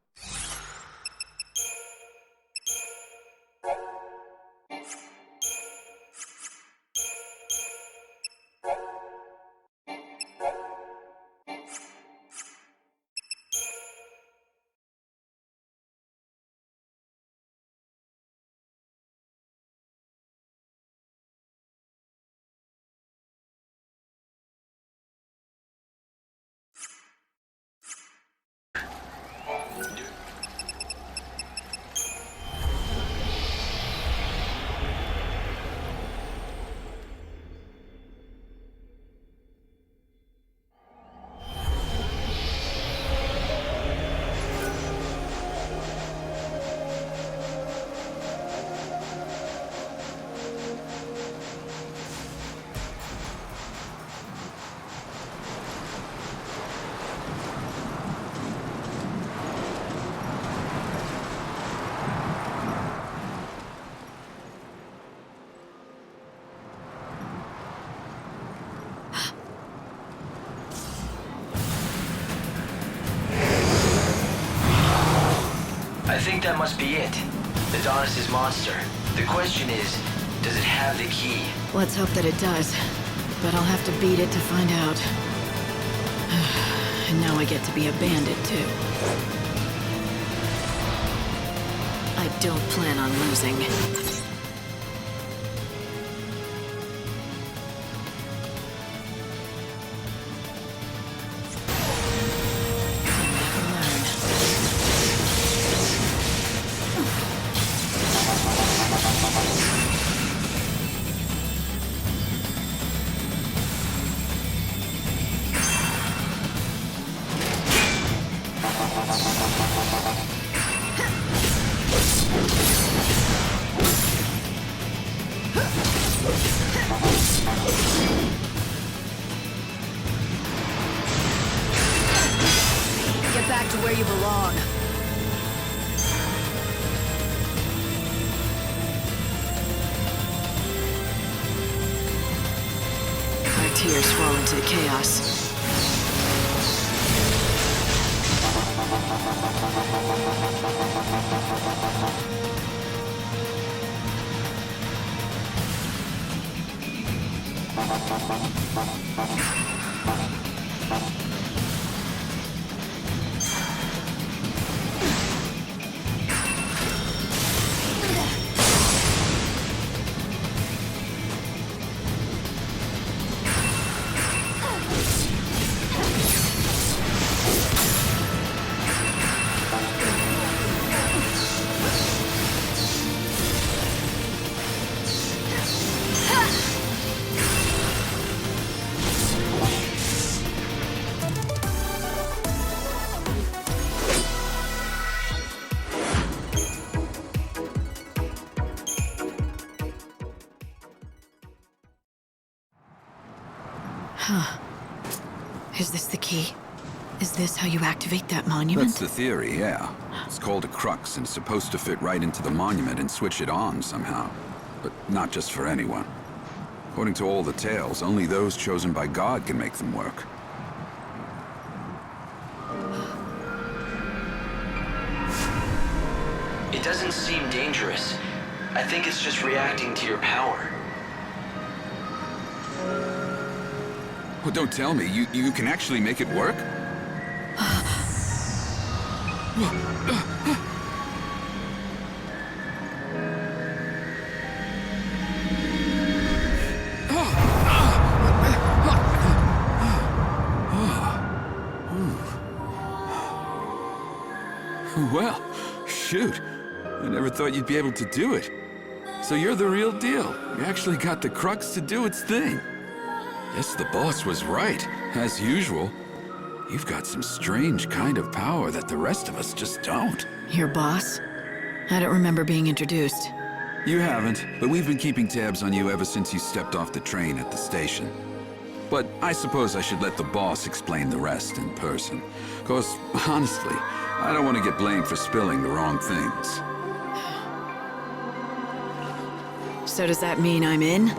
Do I think that must be it. Adonis's monster. The question is, does it have the key? Let's hope that it does. But I'll have to beat it to find out. And now I get to be a bandit, too. I don't plan on losing. Get back to where you belong. Our tears fall into the chaos. Huh. Is this the key? Is this how you activate that monument? That's the theory, yeah. It's called a crux and it's supposed to fit right into the monument and switch it on somehow. But not just for anyone. According to all the tales, only those chosen by God can make them work. It doesn't seem dangerous. I think it's just reacting to your power. Well, don't tell me. You can actually make it work? Well, shoot. I never thought you'd be able to do it. So you're the real deal. You actually got the crux to do its thing. Guess the boss was right, as usual. You've got some strange kind of power that the rest of us just don't. Your boss? I don't remember being introduced. You haven't, but we've been keeping tabs on you ever since you stepped off the train at the station. But I suppose I should let the boss explain the rest in person. 'Cause, honestly, I don't want to get blamed for spilling the wrong things. So does that mean I'm in?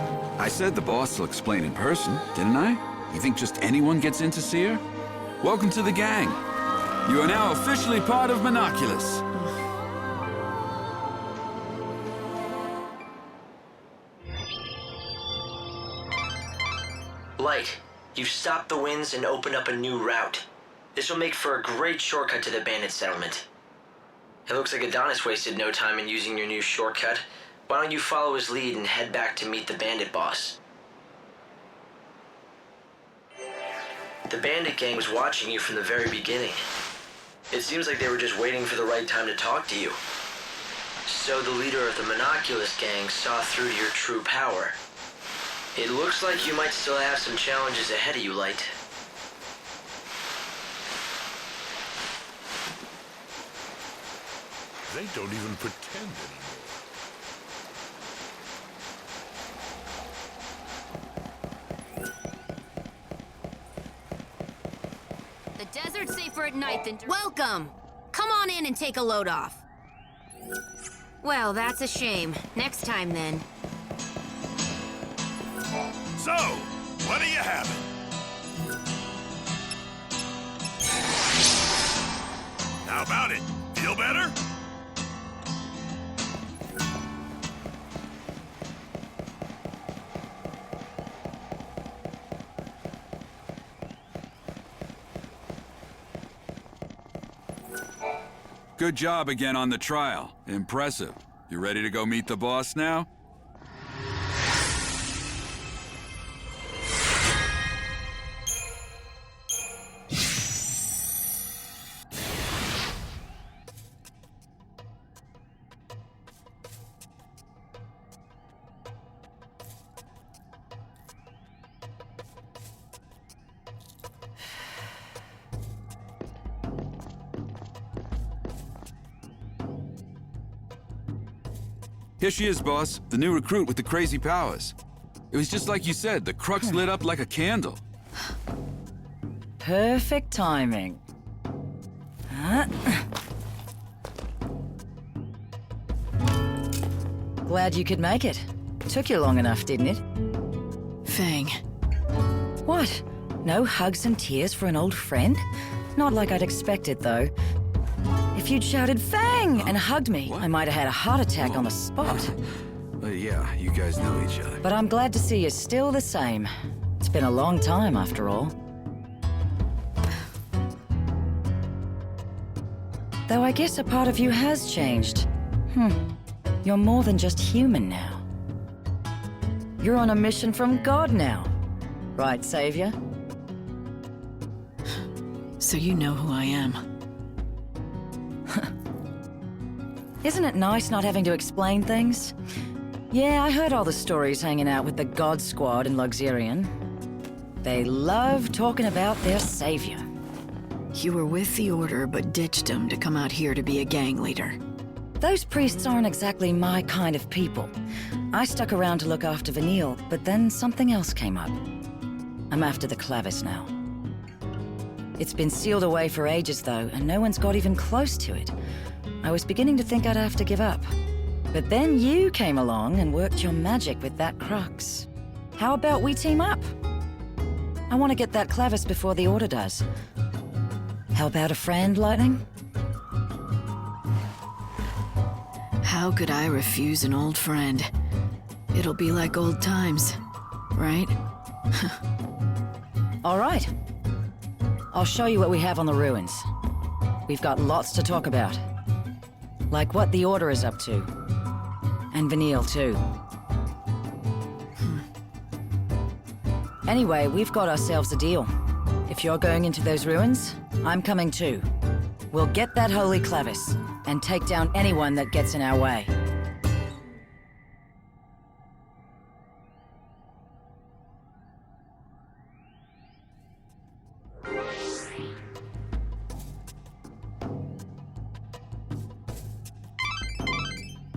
I said the boss will explain in person, didn't I? You think just anyone gets in to see her? Welcome to the gang. You are now officially part of Monoculus. Light, you've stopped the winds and opened up a new route. This will make for a great shortcut to the bandit settlement. It looks like Adonis wasted no time in using your new shortcut. Why don't you follow his lead and head back to meet the bandit boss? The bandit gang was watching you from the very beginning. It seems like they were just waiting for the right time to talk to you. So the leader of the Monoculus gang saw through to your true power. It looks like you might still have some challenges ahead of you, Light. They don't even pretend anymore. The desert's safer at night than... Welcome! Come on in and take a load off. Well, that's a shame. Next time, then. So, what are you having? How about it? Feel better? Good job again on the trial. Impressive. You ready to go meet the boss now? Here she is, boss. The new recruit with the crazy powers. It was just like you said, the crux lit up like a candle. Perfect timing. Glad you could make it. Took you long enough, didn't it? Fang. What? No hugs and tears for an old friend? Not like I'd expected, though. If you'd shouted Fang and hugged me, I might have had a heart attack on the spot. Yeah, you guys know each other. But I'm glad to see you're still the same. It's been a long time, after all. Though I guess a part of you has changed. You're more than just human now. You're on a mission from God now. Right, Savior? So you know who I am. Isn't it nice not having to explain things? Yeah, I heard all the stories hanging out with the God Squad in Luxurian. They love talking about their savior. You were with the Order, but ditched him to come out here to be a gang leader. Those priests aren't exactly my kind of people. I stuck around to look after Vanille, but then something else came up. I'm after the Clavis now. It's been sealed away for ages, though, and no one's got even close to it. I was beginning to think I'd have to give up. But then you came along and worked your magic with that crux. How about we team up? I want to get that Clavis before the Order does. How about a friend, Lightning? How could I refuse an old friend? It'll be like old times, right? All right. I'll show you what we have on the ruins. We've got lots to talk about. Like what the Order is up to. And Vanille, too. Anyway, we've got ourselves a deal. If you're going into those ruins, I'm coming too. We'll get that holy Clavis, and take down anyone that gets in our way.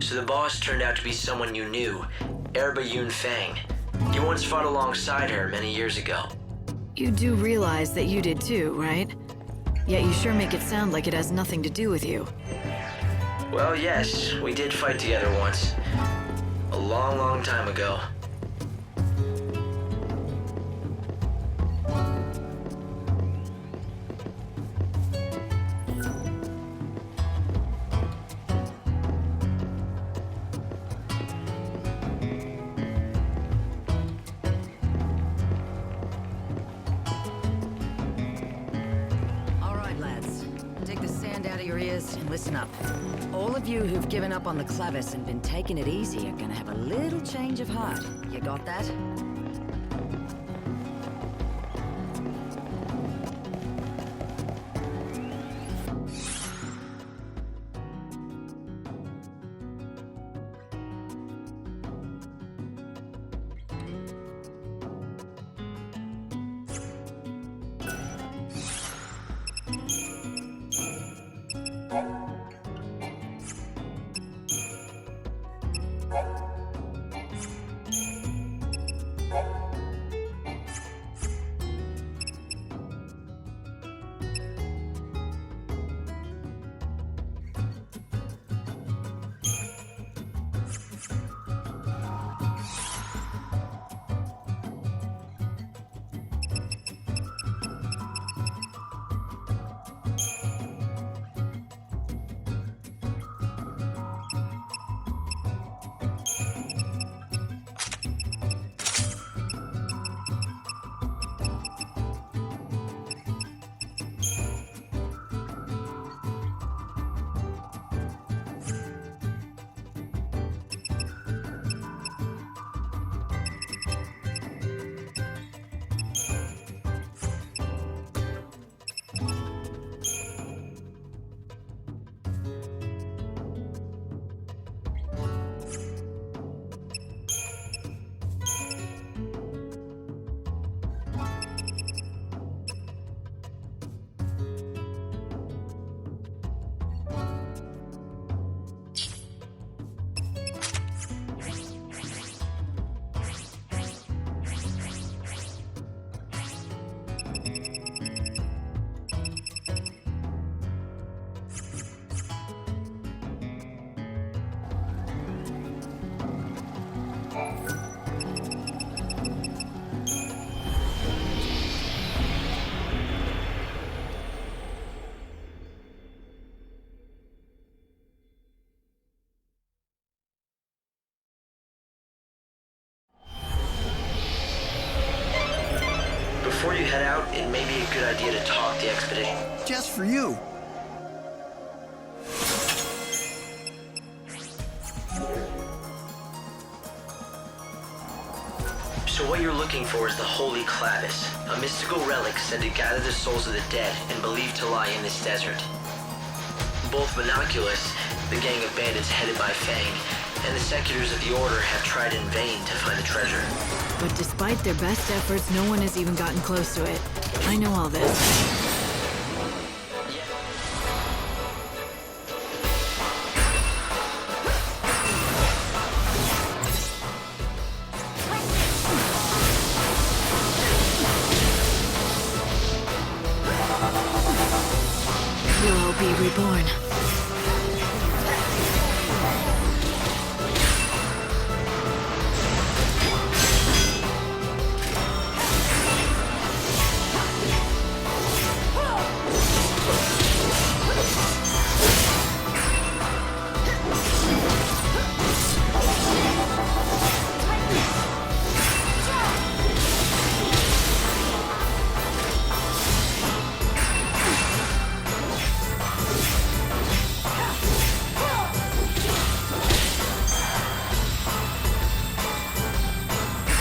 So the boss turned out to be someone you knew, Erba Yun Fang. You once fought alongside her many years ago. You do realize that you did too, right? Yet you sure make it sound like it has nothing to do with you. Well, yes, we did fight together once. A long, long time ago. Listen up. All of you who've given up on the Clavis and been taking it easy are gonna have a little change of heart. You got that? Before you head out, it may be a good idea to talk the expedition. Just for you. So what you're looking for is the Holy Clavis, a mystical relic said to gather the souls of the dead and believed to lie in this desert. Both Monoculus, the gang of bandits headed by Fang, and the Seculars of the Order have tried in vain to find the treasure. But despite their best efforts, no one has even gotten close to it. I know all this. You'll all be reborn.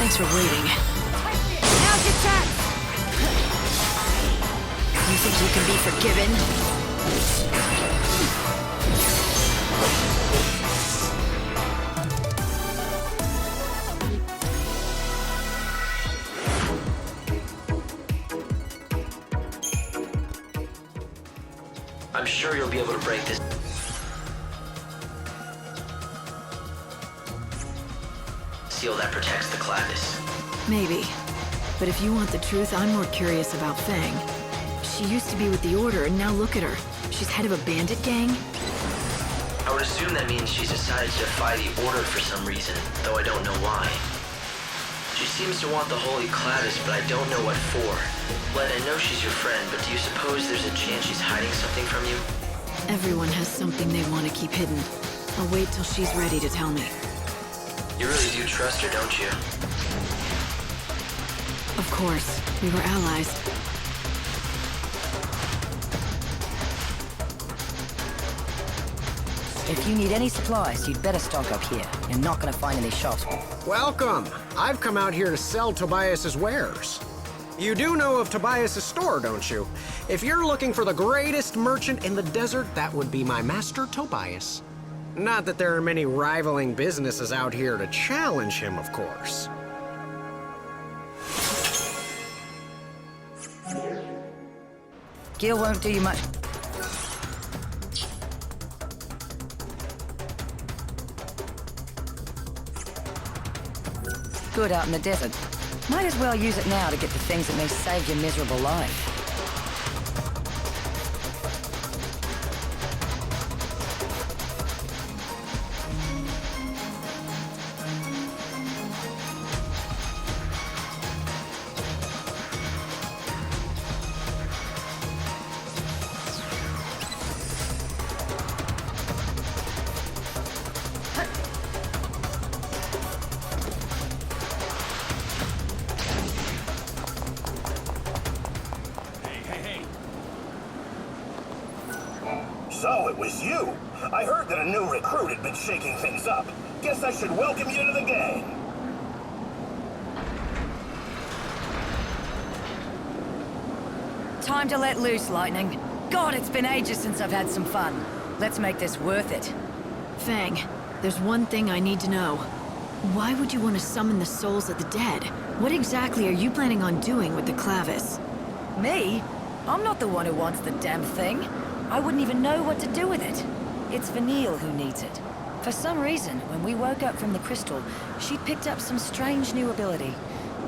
Thanks for waiting. Now's your chance! You think you can be forgiven? I'm sure you'll be able to break this seal that protects the Clavis. Maybe. But if you want the truth, I'm more curious about Fang. She used to be with the Order, and now look at her. She's head of a bandit gang? I would assume that means she's decided to defy the Order for some reason, though I don't know why. She seems to want the Holy Clavis, but I don't know what for. Len, I know she's your friend, but do you suppose there's a chance she's hiding something from you? Everyone has something they want to keep hidden. I'll wait till she's ready to tell me. You really do trust her, don't you? Of course. We were allies. If you need any supplies, you'd better stock up here. You're not gonna find any shops. Welcome. I've come out here to sell Tobias's wares. You do know of Tobias's store, don't you? If you're looking for the greatest merchant in the desert, that would be my master Tobias. Not that there are many rivaling businesses out here to challenge him, of course. Gil won't do you much. Good out in the desert. Might as well use it now to get the things that may save your miserable life. So it was you. I heard that a new recruit had been shaking things up. Guess I should welcome you to the gang. Time to let loose, Lightning. God, it's been ages since I've had some fun. Let's make this worth it. Fang, there's one thing I need to know. Why would you want to summon the souls of the dead? What exactly are you planning on doing with the Clavis? Me? I'm not the one who wants the damn thing. I wouldn't even know what to do with it. It's Vanille who needs it. For some reason, when we woke up from the crystal, she picked up some strange new ability.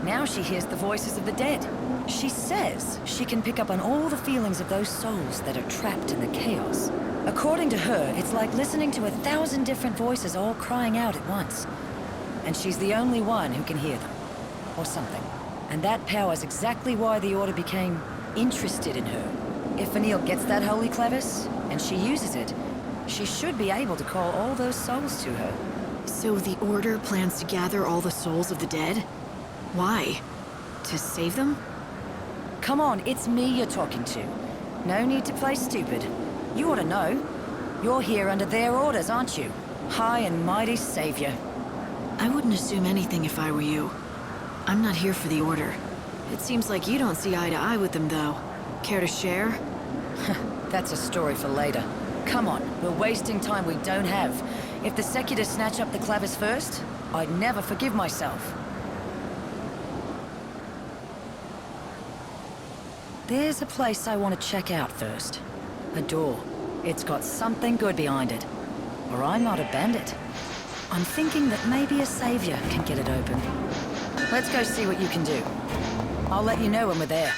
Now she hears the voices of the dead. She says she can pick up on all the feelings of those souls that are trapped in the chaos. According to her, it's like listening to 1,000 different voices all crying out at once. And she's the only one who can hear them. Or something. And that power's exactly why the Order became interested in her. If Vanille gets that Holy Clavis, and she uses it, she should be able to call all those souls to her. So the Order plans to gather all the souls of the dead? Why? To save them? Come on, it's me you're talking to. No need to play stupid. You ought to know. You're here under their orders, aren't you? High and mighty savior. I wouldn't assume anything if I were you. I'm not here for the Order. It seems like you don't see eye to eye with them, though. Care to share? That's a story for later. Come on, we're wasting time we don't have. If the Secular snatch up the Clavis first, I'd never forgive myself. There's a place I want to check out first. A door. It's got something good behind it. Or I'm not a bandit. I'm thinking that maybe a savior can get it open. Let's go see what you can do. I'll let you know when we're there.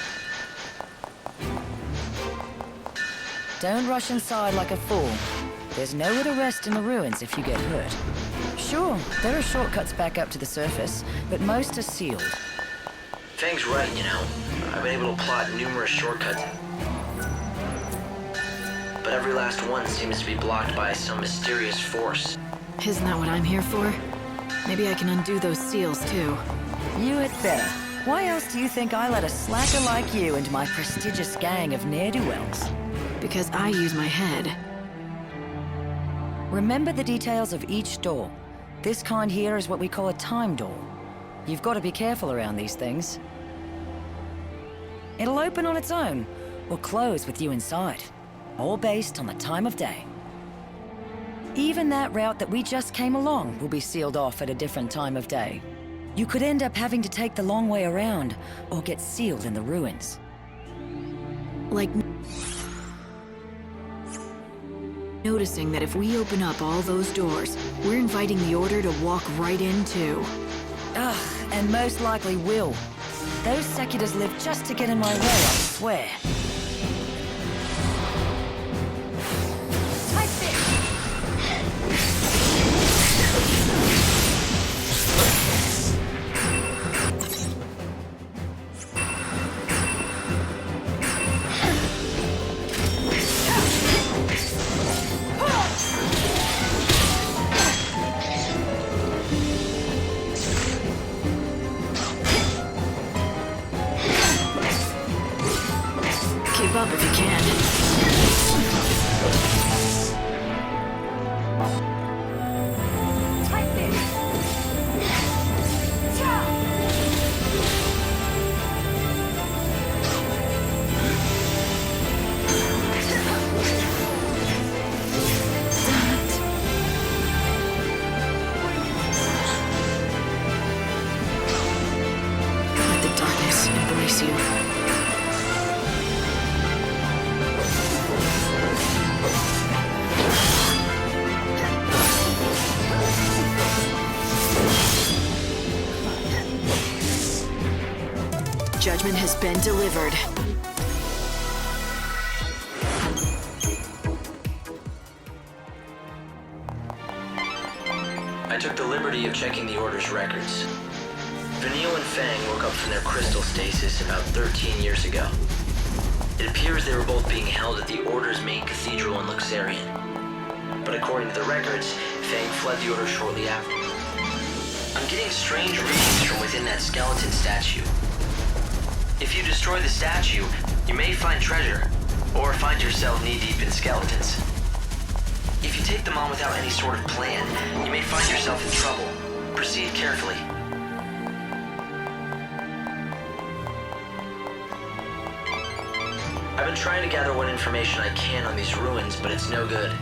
Don't rush inside like a fool. There's nowhere to rest in the ruins if you get hurt. Sure, there are shortcuts back up to the surface, but most are sealed. Fang's right, you know. I've been able to plot numerous shortcuts. But every last one seems to be blocked by some mysterious force. Isn't that what I'm here for? Maybe I can undo those seals, too. You had better. Why else do you think I let a slacker like you into my prestigious gang of ne'er-do-wells? Because I use my head. Remember the details of each door. This kind here is what we call a time door. You've got to be careful around these things. It'll open on its own, or close with you inside. All based on the time of day. Even that route that we just came along will be sealed off at a different time of day. You could end up having to take the long way around, or get sealed in the ruins. Like... noticing that if we open up all those doors, we're inviting the Order to walk right in, too. Ugh, and most likely will. Those Seculars live just to get in my way, I swear. Keep up if you can. Let the darkness embrace you. Judgment has been delivered. I took the liberty of checking the Order's records. Vanille and Fang woke up from their crystal stasis about 13 years ago. It appears they were both being held at the Order's main cathedral in Luxarian. But according to the records, Fang fled the Order shortly after. I'm getting strange readings from within that skeleton statue. If you destroy the statue, you may find treasure, or find yourself knee-deep in skeletons. If you take them on without any sort of plan, you may find yourself in trouble. Proceed carefully. I've been trying to gather what information I can on these ruins, but it's no good.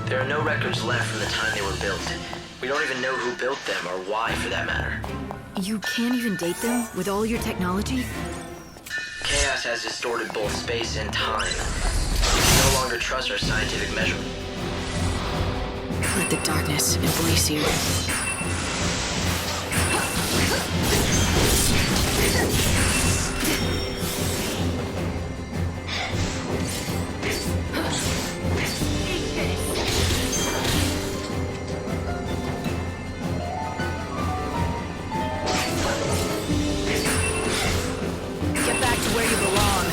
There are no records left from the time they were built. We don't even know who built them, or why, for that matter. You can't even date them with all your technology? Chaos has distorted both space and time. We can no longer trust our scientific measurement. Let the darkness embrace you. Get back to where you belong.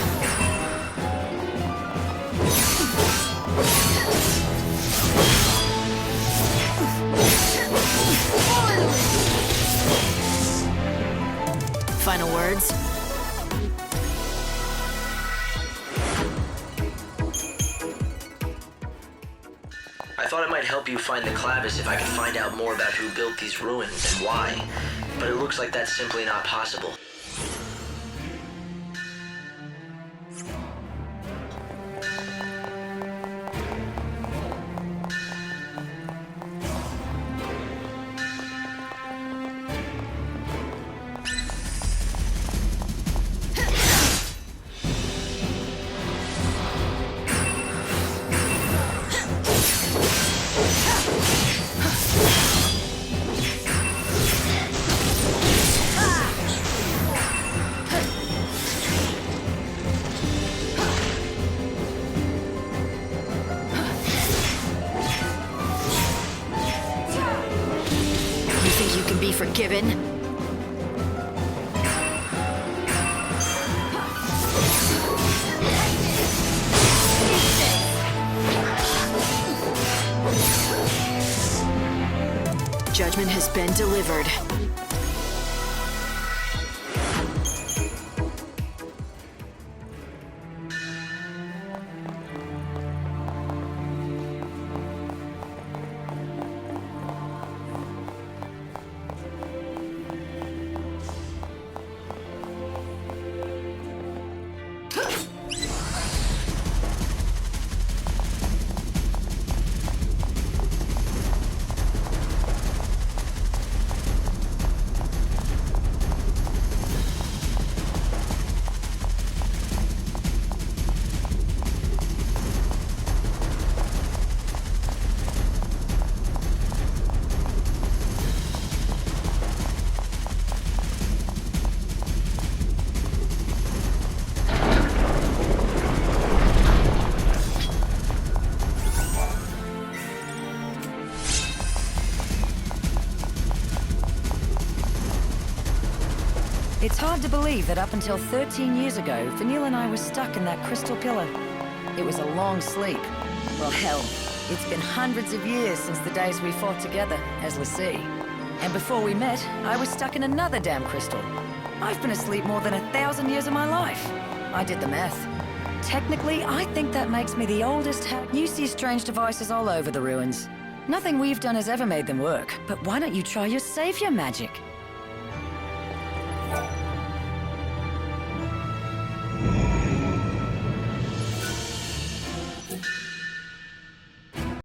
Final words? I thought it might help you find the Clavis if I could find out more about who built these ruins and why, but it looks like that's simply not possible. Forgiven? Judgment has been delivered. It's hard to believe that up until 13 years ago, Vanille and I were stuck in that crystal pillar. It was a long sleep. Well, hell, it's been hundreds of years since the days we fought together as Lassie. And before we met, I was stuck in another damn crystal. I've been asleep more than 1,000 years of my life. I did the math. Technically, I think that makes me the oldest You see strange devices all over the ruins. Nothing we've done has ever made them work, but why don't you try your savior magic?